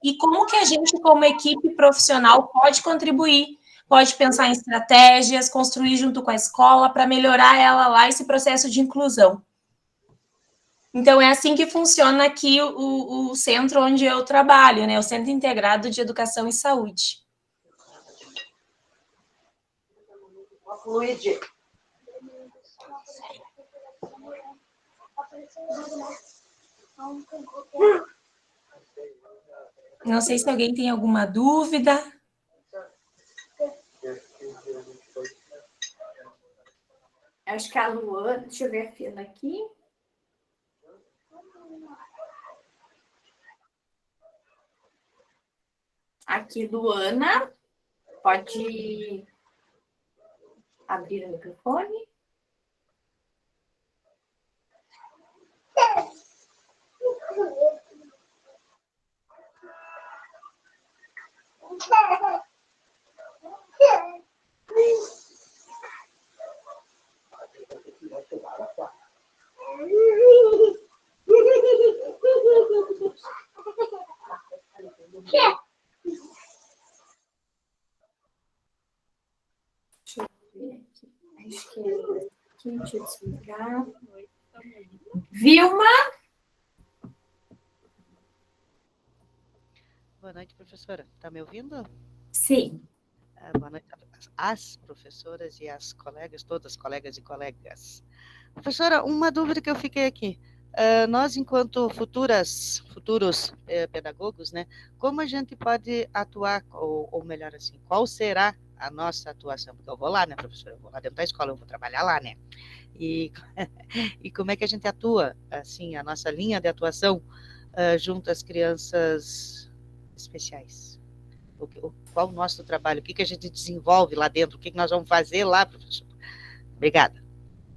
e como que a gente, como equipe profissional, pode contribuir, pode pensar em estratégias, construir junto com a escola para melhorar ela lá, esse processo de inclusão. Então, é assim que funciona aqui o centro onde eu trabalho, né? O Centro Integrado de Educação e Saúde. Luigi. Não sei se alguém tem alguma dúvida. Acho que a Luana, deixa eu ver a fila aqui. Aqui, Luana, pode abrir o microfone. Deixa eu ver aqui. Acho que é aqui, deixa eu desligar. Vilma? Boa noite, professora. Está me ouvindo? Sim. Boa noite às professoras e às colegas, todas colegas e colegas. Professora, uma dúvida que eu fiquei aqui. Nós, enquanto futuros pedagogos, né, como a gente pode atuar, ou melhor assim, qual será a nossa atuação? Porque eu vou lá, né, professora? Eu vou lá dentro da escola, eu vou trabalhar lá, né? E como é que a gente atua, assim, a nossa linha de atuação junto às crianças especiais? Qual o nosso trabalho? O que a gente desenvolve lá dentro? O que nós vamos fazer lá, professor? Obrigada.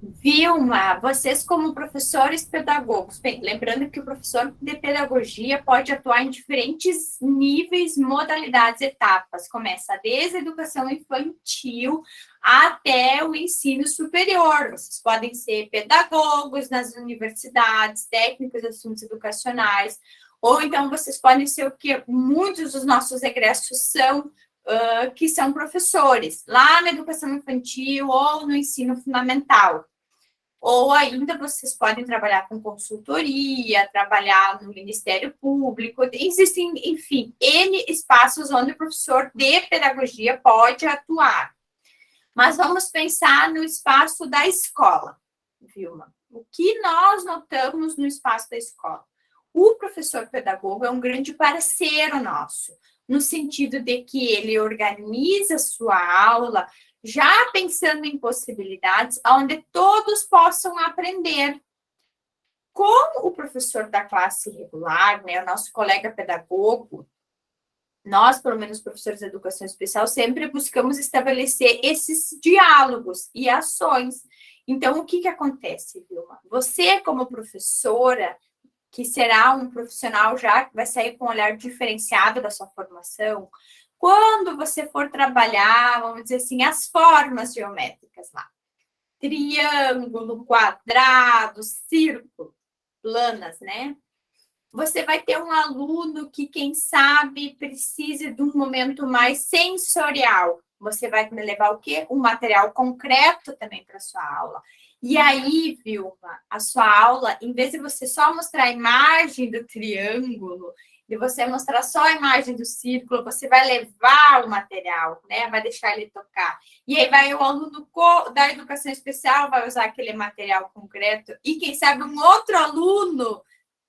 Vilma, vocês como professores pedagogos, bem, lembrando que o professor de pedagogia pode atuar em diferentes níveis, modalidades, etapas, começa desde a educação infantil até o ensino superior. Vocês podem ser pedagogos nas universidades, técnicos de assuntos educacionais, ou então vocês podem ser o que muitos dos nossos egressos são, que são professores, lá na educação infantil ou no ensino fundamental. Ou ainda vocês podem trabalhar com consultoria, trabalhar no Ministério Público, existem, enfim, N espaços onde o professor de pedagogia pode atuar. Mas vamos pensar no espaço da escola, Vilma. O que nós notamos no espaço da escola? O professor pedagogo é um grande parceiro nosso, no sentido de que ele organiza sua aula, já pensando em possibilidades onde todos possam aprender. Como o professor da classe regular, né, o nosso colega pedagogo, nós, pelo menos professores de educação especial, sempre buscamos estabelecer esses diálogos e ações. Então, o que acontece, Vilma? Você, como professora, que será um profissional já que vai sair com um olhar diferenciado da sua formação, quando você for trabalhar, vamos dizer assim, as formas geométricas lá, triângulo, quadrado, círculo, planas, né? Você vai ter um aluno que, quem sabe, precise de um momento mais sensorial. Você vai levar o quê? Um material concreto também para a sua aula. E aí, Vilma, a sua aula, em vez de você só mostrar a imagem do triângulo de você mostrar só a imagem do círculo, você vai levar o material, né? Vai deixar ele tocar. E aí vai o aluno da educação especial, vai usar aquele material concreto, e quem sabe um outro aluno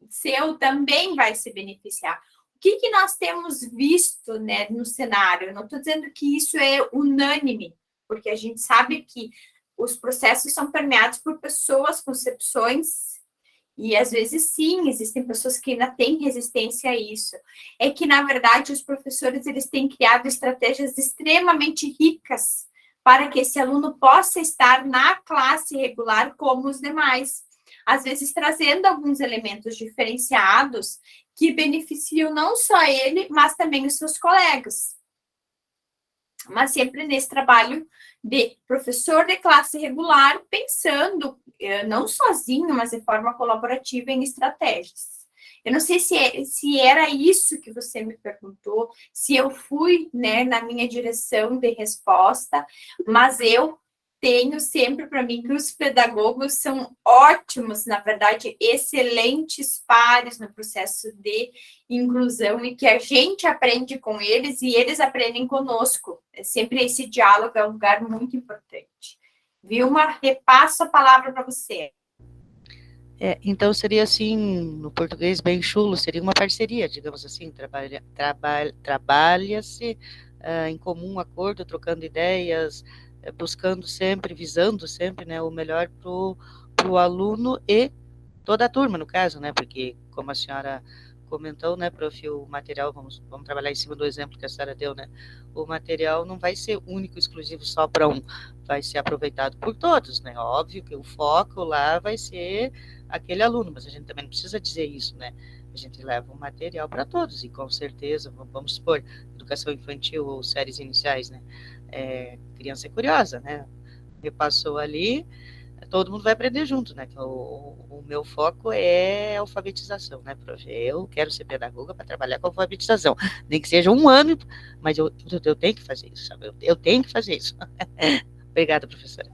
seu também vai se beneficiar. O que nós temos visto, né, no cenário? Eu não estou dizendo que isso é unânime, porque a gente sabe que os processos são permeados por pessoas, concepções, e às vezes sim, existem pessoas que ainda têm resistência a isso. É que, na verdade, os professores eles têm criado estratégias extremamente ricas para que esse aluno possa estar na classe regular como os demais. Às vezes trazendo alguns elementos diferenciados que beneficiam não só ele, mas também os seus colegas. Mas sempre nesse trabalho de professor de classe regular, pensando, não sozinho, mas de forma colaborativa em estratégias. Eu não sei se era isso que você me perguntou, se eu fui, né, na minha direção de resposta, mas eu tenho sempre para mim que os pedagogos são ótimos, na verdade, excelentes pares no processo de inclusão e que a gente aprende com eles e eles aprendem conosco. É sempre esse diálogo, é um lugar muito importante. Vilma, repasso a palavra para você. Então, seria assim, no português bem chulo, seria uma parceria, digamos assim, trabalha-se em comum acordo, trocando ideias, buscando sempre, visando sempre, né, o melhor para o aluno e toda a turma, no caso, né, porque, como a senhora comentou, né, prof, o material, vamos trabalhar em cima do exemplo que a senhora deu, né, o material não vai ser único, exclusivo só para um, vai ser aproveitado por todos, né, óbvio que o foco lá vai ser aquele aluno, mas a gente também não precisa dizer isso, né, a gente leva um material para todos, e com certeza, vamos supor, educação infantil ou séries iniciais, né, criança é curiosa, né, repassou ali, todo mundo vai aprender junto, né? O meu foco é alfabetização, né, prof? Eu quero ser pedagoga para trabalhar com alfabetização, nem que seja um ano, mas eu tenho que fazer isso, sabe? Eu tenho que fazer isso. Obrigada, professora.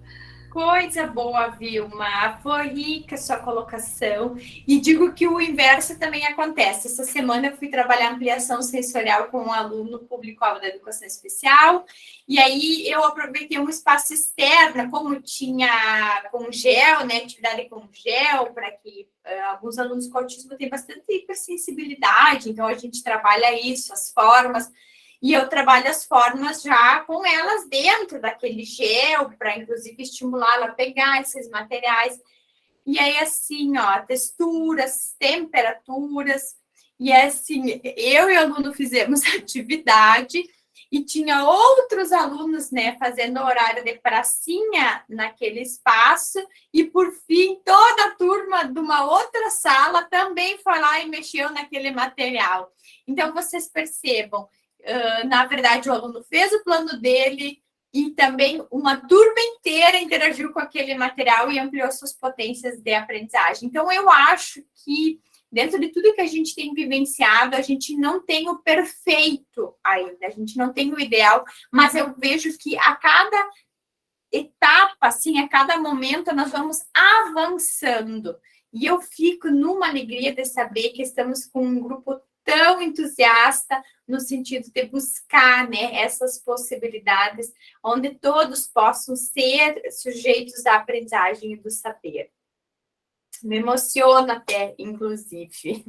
Coisa boa, Vilma. Foi rica a sua colocação. E digo que o inverso também acontece. Essa semana eu fui trabalhar ampliação sensorial com um aluno público-alvo da educação especial. E aí eu aproveitei um espaço externo, como tinha com gel, né? Atividade com gel, para que alguns alunos com autismo têm bastante hipersensibilidade. Então a gente trabalha isso, as formas. E eu trabalho as formas já com elas dentro daquele gel, para inclusive estimulá-la a pegar esses materiais. E aí, assim, ó, texturas, temperaturas. E assim, eu e o aluno fizemos atividade e tinha outros alunos, né, fazendo horário de pracinha naquele espaço. E, por fim, toda a turma de uma outra sala também foi lá e mexeu naquele material. Então, vocês percebam, na verdade, o aluno fez o plano dele e também uma turma inteira interagiu com aquele material e ampliou suas potências de aprendizagem. Então, eu acho que, dentro de tudo que a gente tem vivenciado, a gente não tem o perfeito ainda, a gente não tem o ideal, mas eu vejo que a cada etapa, assim, a cada momento, nós vamos avançando. E eu fico numa alegria de saber que estamos com um grupo tão entusiasta no sentido de buscar, né, essas possibilidades onde todos possam ser sujeitos da aprendizagem e do saber. Me emociona até, inclusive.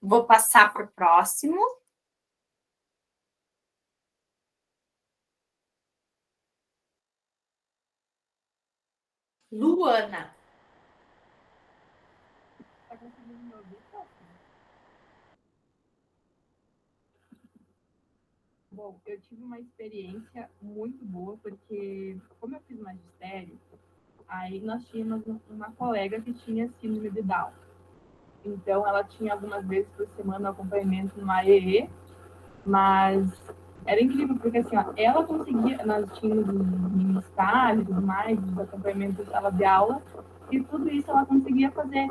Vou passar para o próximo. Luana. Bom, eu tive uma experiência muito boa, porque como eu fiz magistério, aí nós tínhamos uma colega que tinha síndrome de Down. Então, ela tinha algumas vezes por semana acompanhamento no AEE, mas era incrível, porque assim, ó, ela conseguia, nós tínhamos um estágio e tudo mais, os acompanhamentos de sala de aula, e tudo isso ela conseguia fazer.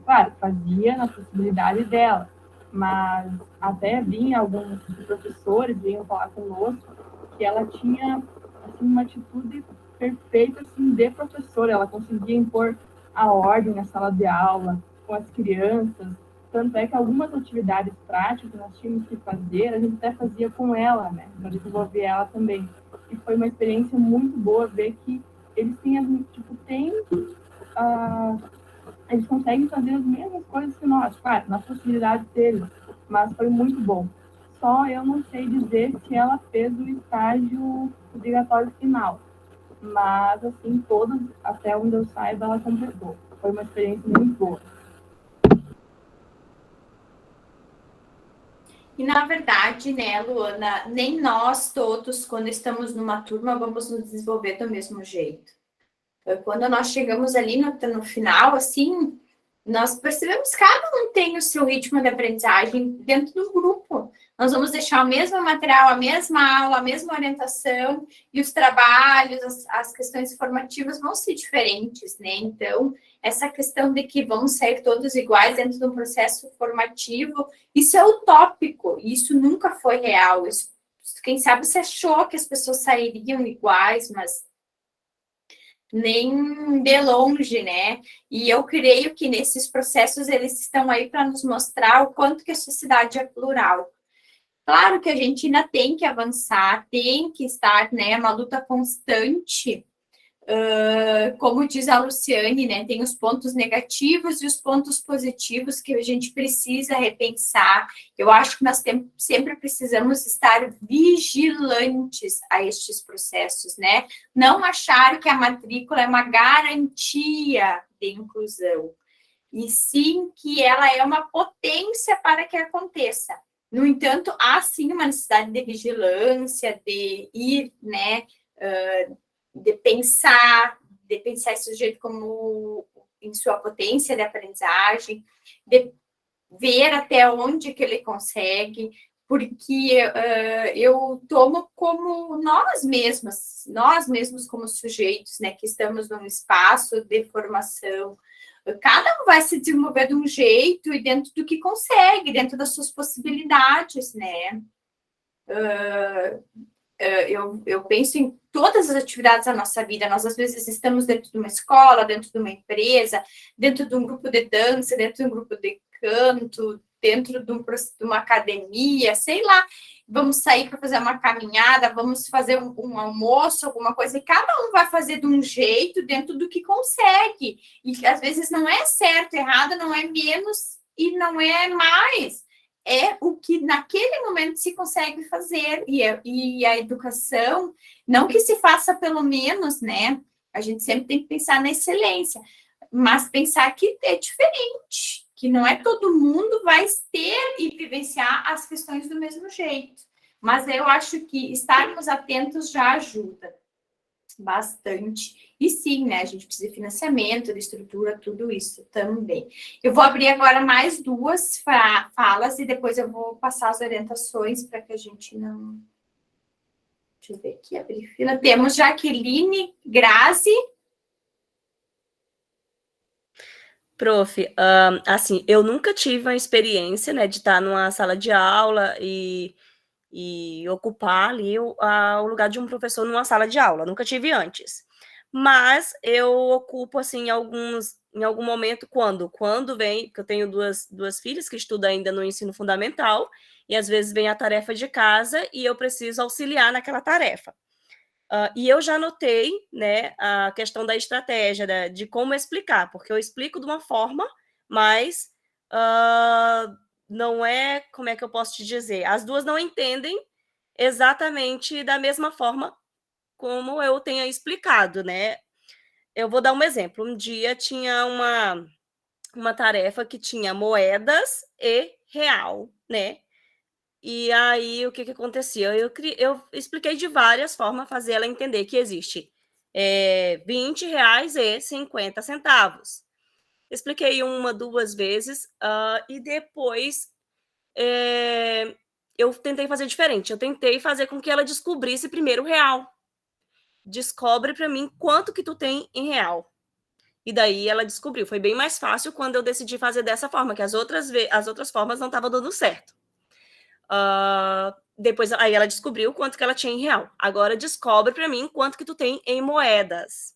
Claro, fazia na possibilidade dela, mas até vinha alguns professores, vinham falar conosco, que ela tinha assim, uma atitude perfeita assim, de professora, ela conseguia impor a ordem na sala de aula, com as crianças. tanto é que algumas atividades práticas que nós tínhamos que fazer, a gente até fazia com ela, né, para desenvolver ela também. E foi uma experiência muito boa ver que eles têm, eles conseguem fazer as mesmas coisas que nós, claro, nas possibilidades deles, mas foi muito bom. Só eu não sei dizer se ela fez o estágio obrigatório final, mas, assim, todos, até onde eu saiba, ela completou. Foi uma experiência muito boa. E, na verdade, né, Luana, nem nós todos, quando estamos numa turma, vamos nos desenvolver do mesmo jeito. Quando nós chegamos ali no final, assim, nós percebemos que cada um tem o seu ritmo de aprendizagem dentro do grupo. Nós vamos deixar o mesmo material, a mesma aula, a mesma orientação, e os trabalhos, as questões formativas vão ser diferentes, né? Então, essa questão de que vão sair todos iguais dentro de um processo formativo, isso é utópico, isso nunca foi real. Isso, quem sabe se achou que as pessoas sairiam iguais, mas nem de longe, né? E eu creio que nesses processos eles estão aí para nos mostrar o quanto que a sociedade é plural. Claro que a gente ainda tem que avançar, tem que estar, né, uma luta constante. Como diz a Luciane, né, tem os pontos negativos e os pontos positivos que a gente precisa repensar. Eu acho que nós sempre precisamos estar vigilantes a estes processos, né? Não achar que a matrícula é uma garantia de inclusão, e sim que ela é uma potência para que aconteça. No entanto, há sim uma necessidade de vigilância, de ir, né, de pensar esse sujeito como em sua potência de aprendizagem, de ver até onde que ele consegue, porque eu tomo como nós mesmos como sujeitos, né, que estamos num espaço de formação. Cada um vai se desenvolver de um jeito e dentro do que consegue, dentro das suas possibilidades, né? Eu penso em todas as atividades da nossa vida. Nós, às vezes, estamos dentro de uma escola, dentro de uma empresa, dentro de um grupo de dança, dentro de um grupo de canto, dentro de uma academia, sei lá. Vamos sair para fazer uma caminhada, vamos fazer um almoço, alguma coisa, e cada um vai fazer de um jeito dentro do que consegue. E, às vezes, não é certo, errado, não é menos e não é mais. É o que naquele momento se consegue fazer, e a educação, não que se faça pelo menos, né? A gente sempre tem que pensar na excelência, mas pensar que é diferente, que não é todo mundo vai ter e vivenciar as questões do mesmo jeito. Mas eu acho que estarmos atentos já ajuda bastante. E sim, né, a gente precisa de financiamento, de estrutura, tudo isso também. Eu vou abrir agora mais duas falas e depois eu vou passar as orientações para que a gente não... Deixa eu ver aqui, abrir fila. Temos Jaqueline Grazi. Prof, assim, eu nunca tive a experiência, né, de estar numa sala de aula e ocupar ali o lugar de um professor numa sala de aula. Nunca tive antes. Mas eu ocupo, assim, em algum momento, quando vem, porque eu tenho duas filhas que estudam ainda no ensino fundamental, e às vezes vem a tarefa de casa e eu preciso auxiliar naquela tarefa. E eu já notei, né, a questão da estratégia, de como explicar, porque eu explico de uma forma, mas não é, como é que eu posso te dizer? As duas não entendem exatamente da mesma forma como eu tenha explicado, né? Eu vou dar um exemplo. Um dia tinha uma tarefa que tinha moedas e real, né? E aí, o que acontecia? Eu expliquei de várias formas, fazer ela entender que existe R$20,50. Expliquei uma, duas vezes, e depois eu tentei fazer diferente. Eu tentei fazer com que ela descobrisse primeiro o real. Descobre para mim quanto que tu tem em real. E daí ela descobriu. Foi bem mais fácil quando eu decidi fazer dessa forma, que as outras formas não estavam dando certo. Depois, aí ela descobriu quanto que ela tinha em real. Agora descobre para mim quanto que tu tem em moedas.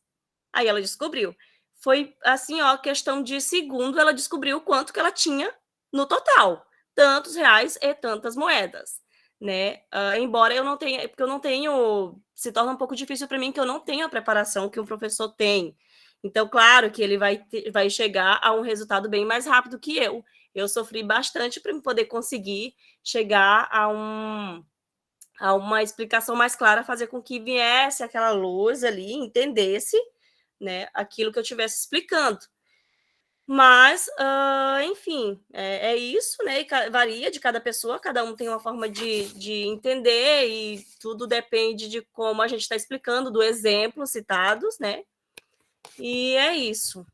Aí ela descobriu. Foi assim, ó, questão de segundo, ela descobriu quanto que ela tinha no total, tantos reais e tantas moedas, né? Embora eu não tenha, porque eu não tenho, se torna um pouco difícil para mim que eu não tenho a preparação que um professor tem. Então, claro que ele vai chegar a um resultado bem mais rápido que eu. Eu sofri bastante para poder conseguir chegar a uma explicação mais clara, fazer com que viesse aquela luz ali, entendesse, né, aquilo que eu estivesse explicando. Mas, enfim, é isso, né? E varia de cada pessoa, cada um tem uma forma de entender, e tudo depende de como a gente está explicando, do exemplo citados, né? E é isso.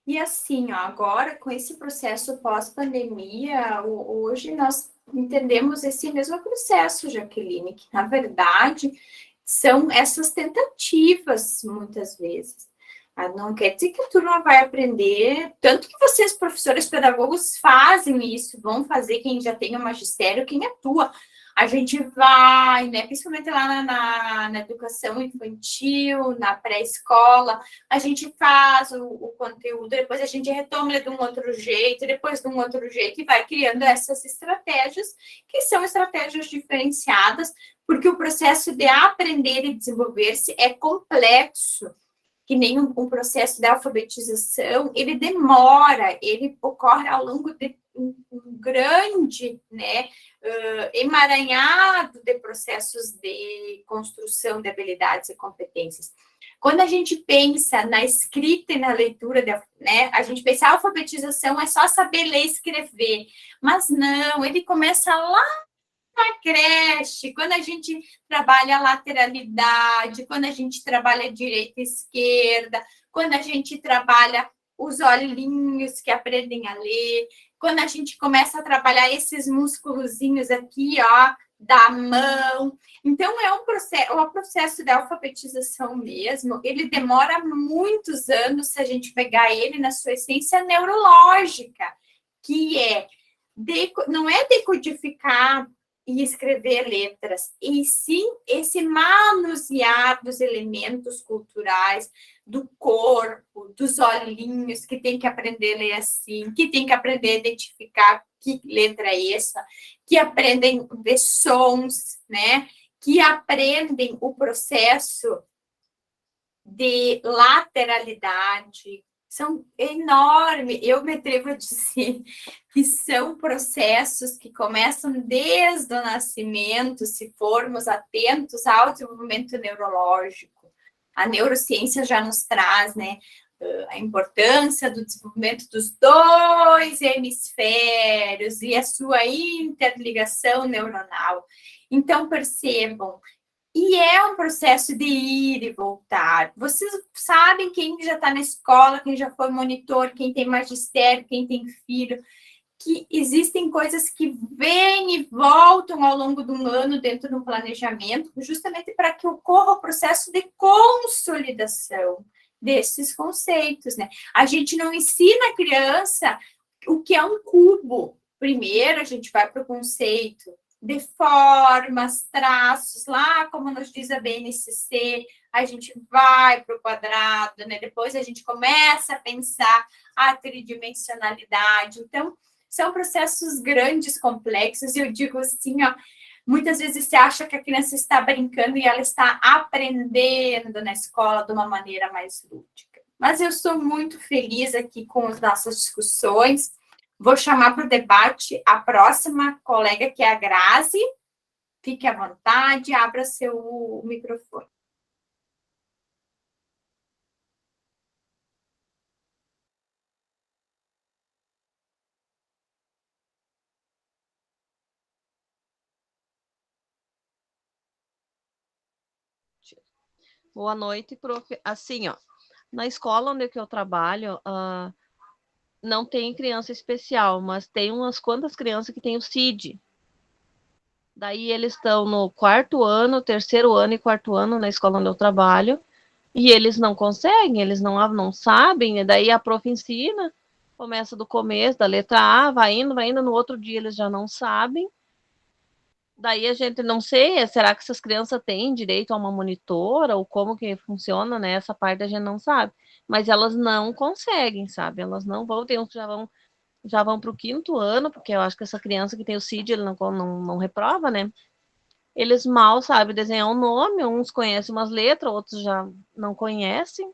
E assim, ó, agora, com esse processo pós-pandemia, hoje nós entendemos esse mesmo processo, Jaqueline, que na verdade são essas tentativas, muitas vezes. Não quer dizer que a turma vai aprender, tanto que vocês, professores pedagogos, fazem isso, vão fazer, quem já tem o magistério, quem atua. A gente vai, né, principalmente lá na educação infantil, na pré-escola, a gente faz o conteúdo, depois a gente retoma de um outro jeito, depois de um outro jeito, e vai criando essas estratégias, que são estratégias diferenciadas, porque o processo de aprender e desenvolver-se é complexo, que nem um processo de alfabetização, ele demora, ele ocorre ao longo de um grande, né, emaranhado de processos de construção de habilidades e competências. Quando a gente pensa na escrita e na leitura, né, a gente pensa a alfabetização é só saber ler e escrever, mas não, ele começa lá na creche, quando a gente trabalha a lateralidade, quando a gente trabalha direita e esquerda, quando a gente trabalha os olhinhos que aprendem a ler, quando a gente começa a trabalhar esses músculozinhos aqui, ó, da mão. Então, é um processo de alfabetização mesmo, ele demora muitos anos se a gente pegar ele na sua essência neurológica, que não é decodificar e escrever letras, e sim esse manusear dos elementos culturais, do corpo, dos olhinhos, que tem que aprender a ler assim, que tem que aprender a identificar que letra é essa, que aprendem de sons, né? Que aprendem o processo de lateralidade, são enormes. Eu me atrevo a dizer que são processos que começam desde o nascimento, se formos atentos ao desenvolvimento neurológico. A neurociência já nos traz, né, a importância do desenvolvimento dos dois hemisférios e a sua interligação neuronal. Então, percebam, e é um processo de ir e voltar. Vocês sabem, quem já está na escola, quem já foi monitor, quem tem magistério, quem tem filho, que existem coisas que vêm e voltam ao longo do ano dentro do planejamento, justamente para que ocorra o processo de consolidação desses conceitos, né? A gente não ensina a criança o que é um cubo. Primeiro, a gente vai para o conceito de formas, traços, lá como nos diz a BNCC, a gente vai para o quadrado, né? Depois a gente começa a pensar a tridimensionalidade. Então, são processos grandes, complexos, e eu digo assim, ó, muitas vezes você acha que a criança está brincando e ela está aprendendo na escola de uma maneira mais lúdica. Mas eu sou muito feliz aqui com as nossas discussões. Vou chamar para o debate a próxima colega, que é a Grazi. Fique à vontade, abra seu microfone. Boa noite, prof. Assim, ó, na escola onde eu trabalho, não tem criança especial, mas tem umas quantas crianças que tem o CID. Daí eles estão no 4º ano, 3º ano e 4º ano na escola onde eu trabalho, e eles não conseguem, eles não sabem, e daí a prof ensina, começa do começo, da letra A, vai indo, no outro dia eles já não sabem. Daí a gente não sei, será que essas crianças têm direito a uma monitora, ou como que funciona, né? Essa parte a gente não sabe. mas elas não conseguem, sabe? Elas não vão, tem uns que já vão para o 5º ano, porque eu acho que essa criança que tem o CID, ele não reprova, né? Eles mal sabem desenhar um nome, uns conhecem umas letras, outros já não conhecem.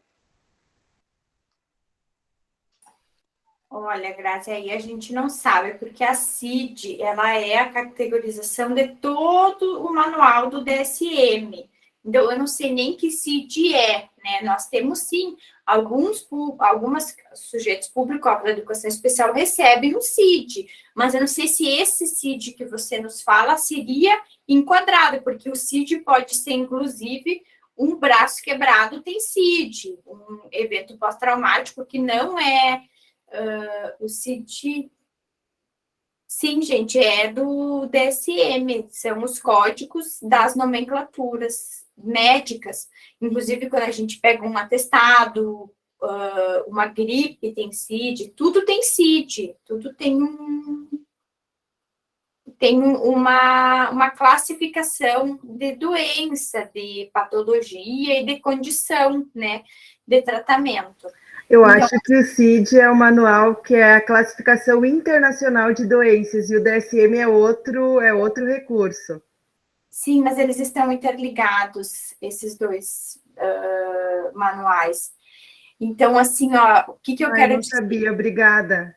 Olha, Grazi, aí a gente não sabe, porque a CID, ela é a categorização de todo o manual do DSM. Então, eu não sei nem que CID é, né? Nós temos, sim, alguns sujeitos público-alvo da educação especial recebem o CID, mas eu não sei se esse CID que você nos fala seria enquadrado, porque o CID pode ser, inclusive, um braço quebrado tem CID, um evento pós-traumático que não é o CID, sim, gente, é do DSM, são os códigos das nomenclaturas médicas. Inclusive, quando a gente pega um atestado, uma gripe tem CID, tudo tem CID, tudo tem uma classificação de doença, de patologia e de condição, né, de tratamento. Eu acho que o CID é o manual que é a classificação internacional de doenças e o DSM é outro recurso. Sim, mas eles estão interligados, esses dois manuais. Então, assim, ó, o que eu quero dizer? Eu não sabia, obrigada.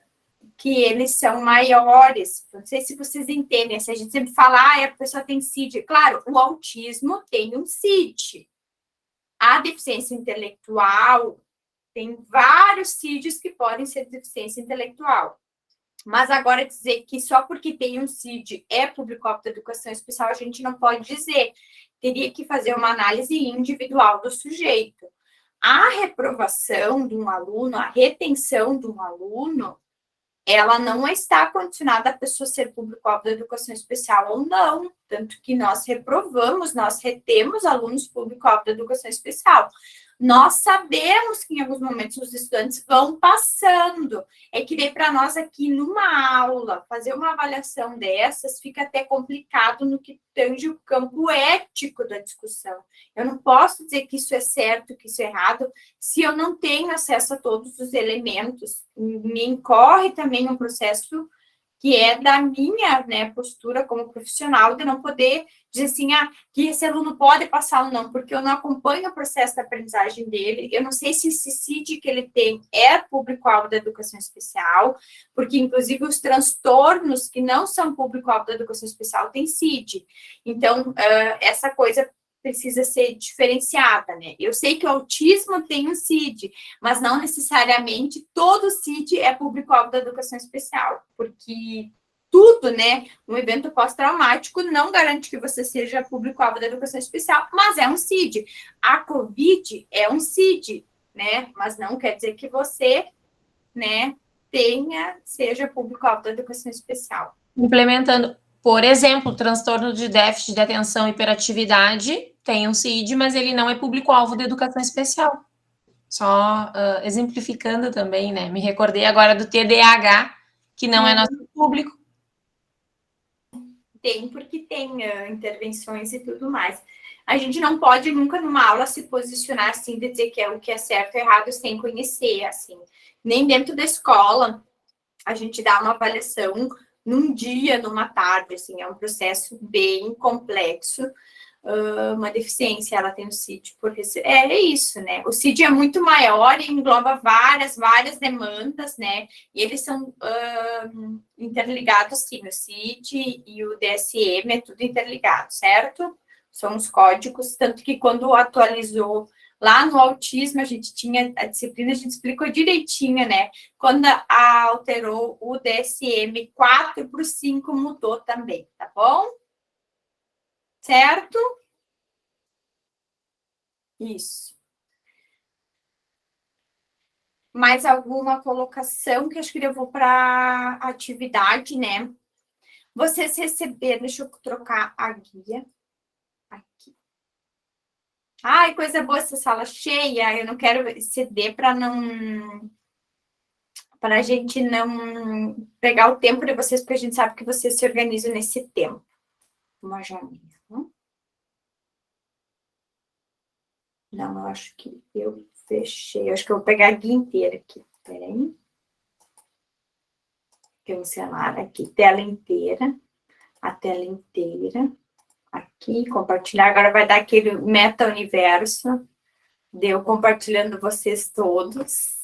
Que eles são maiores. Não sei se vocês entendem, se a gente sempre fala, a pessoa tem CID. Claro, o autismo tem um CID. A deficiência intelectual tem vários CIDs que podem ser deficiência intelectual. Mas agora dizer que só porque tem um CID é público-alvo da educação especial, a gente não pode dizer. Teria que fazer uma análise individual do sujeito. A reprovação de um aluno, a retenção de um aluno, ela não está condicionada à pessoa ser público-alvo da educação especial ou não. Tanto que nós reprovamos, nós retemos alunos público-alvo da educação especial. Nós sabemos que em alguns momentos os estudantes vão passando. É que daí para nós aqui numa aula, fazer uma avaliação dessas fica até complicado no que tange o campo ético da discussão. Eu não posso dizer que isso é certo, que isso é errado, se eu não tenho acesso a todos os elementos. Me incorre também um processo que é da minha, né, postura como profissional, de não poder dizer assim, que esse aluno pode passar ou não, porque eu não acompanho o processo da aprendizagem dele, eu não sei se esse CID que ele tem é público-alvo da educação especial, porque, inclusive, os transtornos que não são público-alvo da educação especial têm CID. Então, essa coisa precisa ser diferenciada, né? Eu sei que o autismo tem um CID, mas não necessariamente todo CID é público-alvo da educação especial, porque tudo, né? Um evento pós-traumático não garante que você seja público-alvo da educação especial, mas é um CID. A COVID é um CID, né? Mas não quer dizer que você, né, seja público-alvo da educação especial. Implementando, por exemplo, o transtorno de déficit de atenção e hiperatividade tem um CID, mas ele não é público-alvo da educação especial. Só exemplificando também, né? Me recordei agora do TDAH, que não é nosso público. Tem, porque tem intervenções e tudo mais. A gente não pode nunca numa aula se posicionar assim, de dizer que é o que é certo e errado sem conhecer, assim. Nem dentro da escola a gente dá uma avaliação num dia, numa tarde, assim, é um processo bem complexo. Uma deficiência, ela tem o CID por receber. É isso, né? O CID é muito maior e engloba várias demandas, né? E eles são interligados, sim, o CID e o DSM é tudo interligado, certo? São os códigos, tanto que quando atualizou lá no autismo, a gente tinha a disciplina, a gente explicou direitinho, né? Quando alterou o DSM 4 para o 5, mudou também, tá bom? Certo? Isso. Mais alguma colocação? Que acho que eu vou para a atividade, né? Vocês receberam, deixa eu trocar a guia. Aqui. Ai, coisa boa essa sala cheia. Eu não quero exceder para a gente não pegar o tempo de vocês, porque a gente sabe que vocês se organizam nesse tempo. Uma janelinha. Não, eu acho que eu fechei. Eu acho que eu vou pegar a guia inteira aqui. Peraí. Cancelar aqui, tela inteira. A tela inteira. Aqui, compartilhar. Agora vai dar aquele meta-universo. Deu compartilhando vocês todos.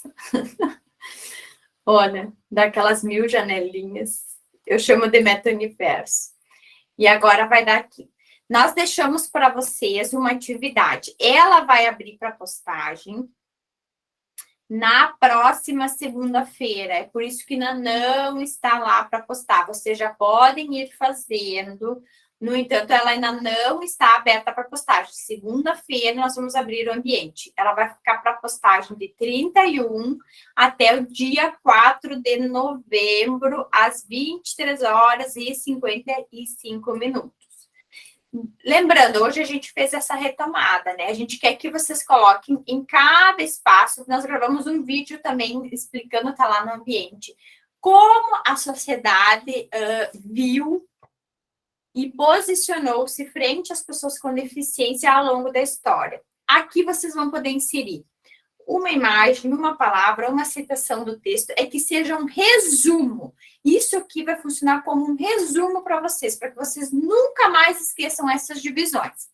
Olha, daquelas 1000 janelinhas. Eu chamo de meta-universo. E agora vai dar aqui. Nós deixamos para vocês uma atividade. Ela vai abrir para postagem na próxima segunda-feira. É por isso que não está lá para postar. Vocês já podem ir fazendo. No entanto, ela ainda não está aberta para postagem. Segunda-feira nós vamos abrir o ambiente. Ela vai ficar para postagem de 31 até o dia 4 de novembro, às 23h55. Lembrando, hoje a gente fez essa retomada, né? A gente quer que vocês coloquem em cada espaço. Nós gravamos um vídeo também explicando, tá lá no ambiente, como a sociedade viu e posicionou-se frente às pessoas com deficiência ao longo da história. Aqui vocês vão poder inserir uma imagem, uma palavra, uma citação do texto, é que seja um resumo. Isso aqui vai funcionar como um resumo para vocês, para que vocês nunca mais esqueçam essas divisões.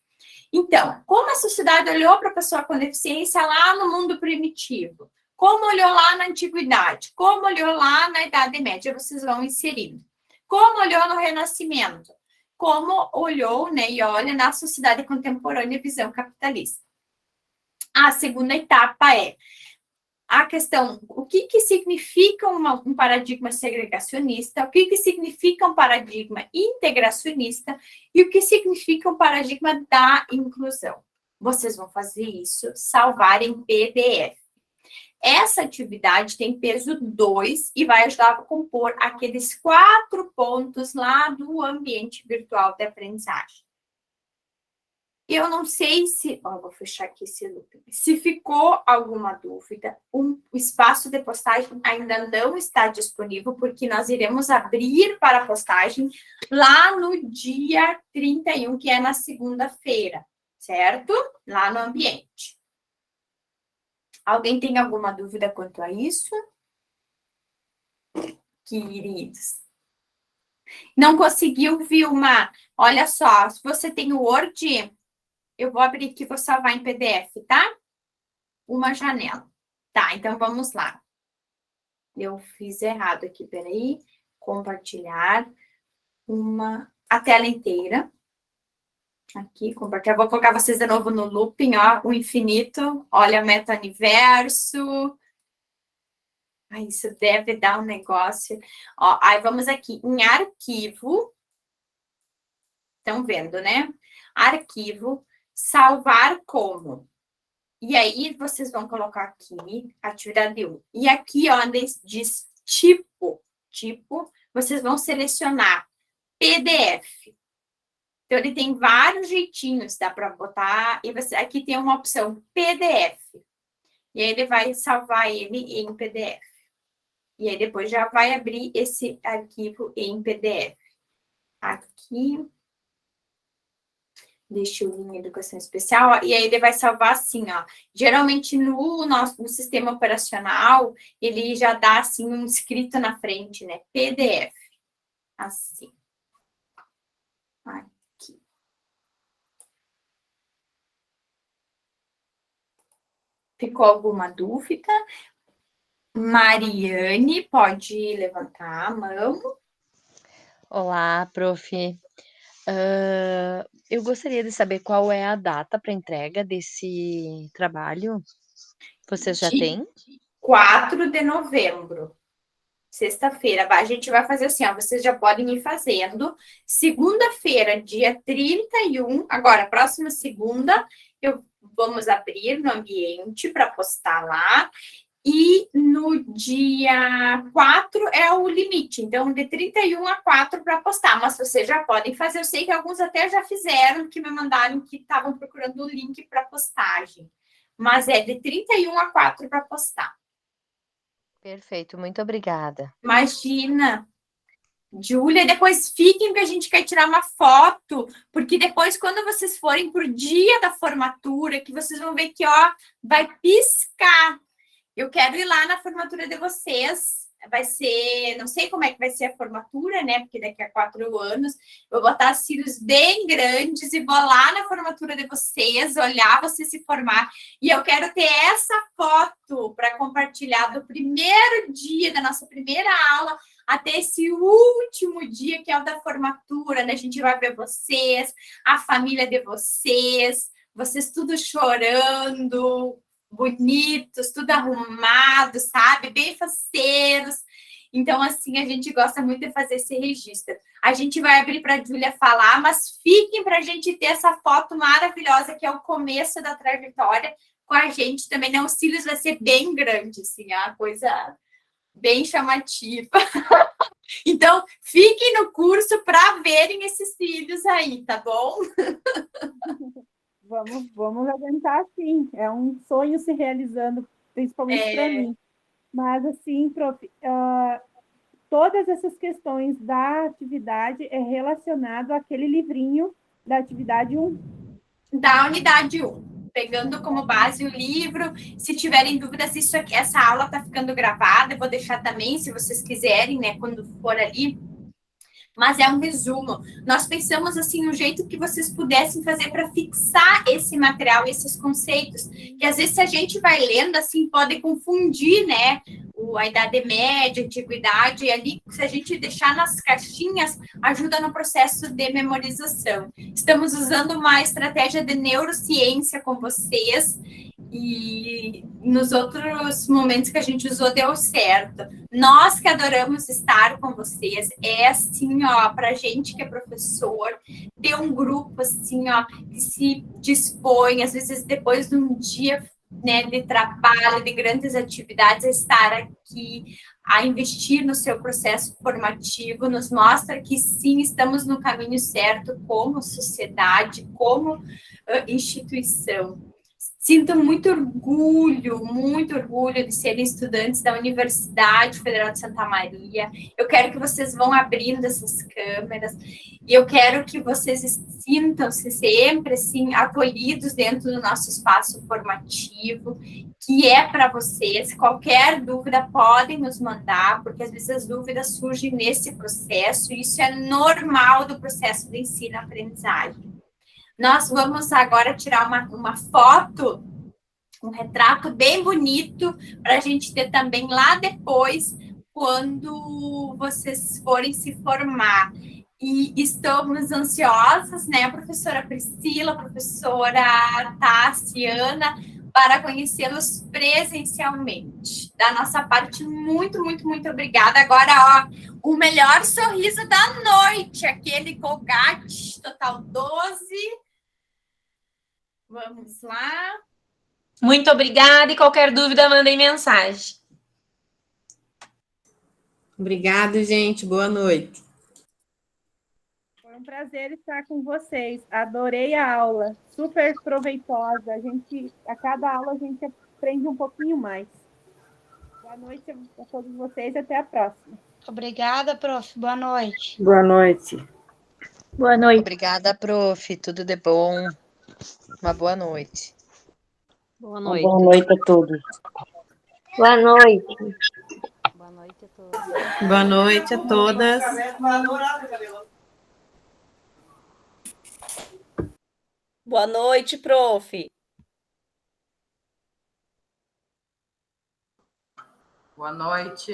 Então, como a sociedade olhou para a pessoa com deficiência lá no mundo primitivo? Como olhou lá na antiguidade? Como olhou lá na Idade Média? Vocês vão inserindo. Como olhou no Renascimento? Como olhou, né, e olha na sociedade contemporânea, visão capitalista. A segunda etapa é a questão, o que significa um paradigma segregacionista, o que significa um paradigma integracionista e o que significa um paradigma da inclusão. Vocês vão fazer isso, salvar em PDF. Essa atividade tem peso 2 e vai ajudar a compor aqueles 4 pontos lá do ambiente virtual de aprendizagem. Eu não sei se... vou fechar aqui esse loop. Se ficou alguma dúvida, o espaço de postagem ainda não está disponível, porque nós iremos abrir para a postagem lá no dia 31, que é na segunda-feira, certo? Lá no ambiente. Alguém tem alguma dúvida quanto a isso? Queridos. Não conseguiu, Vilma? Olha só, se você tem o Word... Eu vou abrir aqui, vou salvar em PDF, tá? Uma janela. Tá, então vamos lá. Eu fiz errado aqui, peraí. Compartilhar a tela inteira. Aqui, compartilhar. Vou colocar vocês de novo no looping, ó, o infinito. Olha, meta-universo. Ai, isso deve dar um negócio. Ó, aí vamos aqui em arquivo. Estão vendo, né? Arquivo. Salvar como. E aí, vocês vão colocar aqui, atividade 1. E aqui, ó, diz tipo. Tipo, vocês vão selecionar PDF. Então, ele tem vários jeitinhos, dá para botar. E aqui tem uma opção PDF. E aí, ele vai salvar ele em PDF. E aí, depois já vai abrir esse arquivo em PDF. Aqui... Deixa eu vir em educação especial, ó, e aí ele vai salvar assim, ó. Geralmente no sistema operacional, ele já dá assim um escrito na frente, né? PDF. Assim. Aqui. Ficou alguma dúvida? Mariane, pode levantar a mão. Olá, prof. Eu gostaria de saber qual é a data para entrega desse trabalho. Vocês já têm? 4 de novembro. Sexta-feira. A gente vai fazer assim, ó. Vocês já podem ir fazendo. Segunda-feira, dia 31. Agora, próxima segunda, vamos abrir no ambiente para postar lá. E no dia 4 é o limite. Então, de 31 a 4 para postar. Mas vocês já podem fazer. Eu sei que alguns até já fizeram, que me mandaram que estavam procurando o link para postagem. Mas é de 31 a 4 para postar. Perfeito, muito obrigada. Imagina. Júlia, depois fiquem que a gente quer tirar uma foto, porque depois, quando vocês forem por dia da formatura, que vocês vão ver que, ó, vai piscar. Eu quero ir lá na formatura de vocês. Vai ser, não sei como é que vai ser a formatura, né? Porque daqui a 4 anos eu vou botar cílios bem grandes e vou lá na formatura de vocês, olhar você se formar. E eu quero ter essa foto para compartilhar do primeiro dia da nossa primeira aula até esse último dia, que é o da formatura, né? A gente vai ver vocês, a família de vocês tudo chorando, bonitos, tudo arrumado, sabe? Bem faceiros. Então, assim, a gente gosta muito de fazer esse registro. A gente vai abrir para a Júlia falar, mas fiquem para a gente ter essa foto maravilhosa, que é o começo da trajetória com a gente também. Né? Os cílios vai ser bem grande, assim, é uma coisa bem chamativa. Então, fiquem no curso para verem esses cílios aí, tá bom? Vamos aguentar, sim. É um sonho se realizando, principalmente para mim. Mas, assim, prof, todas essas questões da atividade é relacionado àquele livrinho da atividade 1. Da unidade 1. Pegando como base o livro. Se tiverem dúvidas se essa aula está ficando gravada, eu vou deixar também, se vocês quiserem, né, quando for ali. Mas é um resumo. Nós pensamos, assim, um jeito que vocês pudessem fazer para fixar esse material, esses conceitos, que às vezes se a gente vai lendo, assim, pode confundir, né, a Idade Média, a Antiguidade, e ali, se a gente deixar nas caixinhas, ajuda no processo de memorização. Estamos usando uma estratégia de neurociência com vocês, e nos outros momentos que a gente usou deu certo. Nós que adoramos estar com vocês, é assim, ó, pra gente que é professor, ter um grupo assim, ó, que se dispõe, às vezes depois de um dia, né, de trabalho, de grandes atividades, a estar aqui, a investir no seu processo formativo, nos mostra que sim, estamos no caminho certo como sociedade, como instituição. Sinto muito orgulho de serem estudantes da Universidade Federal de Santa Maria. Eu quero que vocês vão abrindo essas câmeras e eu quero que vocês sintam-se sempre assim, acolhidos dentro do nosso espaço formativo, que é para vocês. Qualquer dúvida podem nos mandar, porque às vezes as dúvidas surgem nesse processo, e isso é normal do processo de ensino-aprendizagem. Nós vamos agora tirar uma foto, um retrato bem bonito, para a gente ter também lá depois, quando vocês forem se formar. E estamos ansiosas, né, professora Priscila, professora Tassiana, para conhecê-los presencialmente. Da nossa parte, muito obrigada. Agora, ó, o melhor sorriso da noite, aquele Colgate Total 12. Vamos lá. Muito obrigada, e qualquer dúvida, mandem mensagem. Obrigado, gente. Boa noite. Foi um prazer estar com vocês. Adorei a aula. Super proveitosa. A cada aula a gente aprende um pouquinho mais. Boa noite a todos vocês e até a próxima. Obrigada, prof. Boa noite. Boa noite. Boa noite. Obrigada, prof. Tudo de bom. Uma boa noite. Boa noite. Boa noite a todos. Boa noite. Boa noite a todos. Boa noite a todas. Boa noite, prof. Boa noite.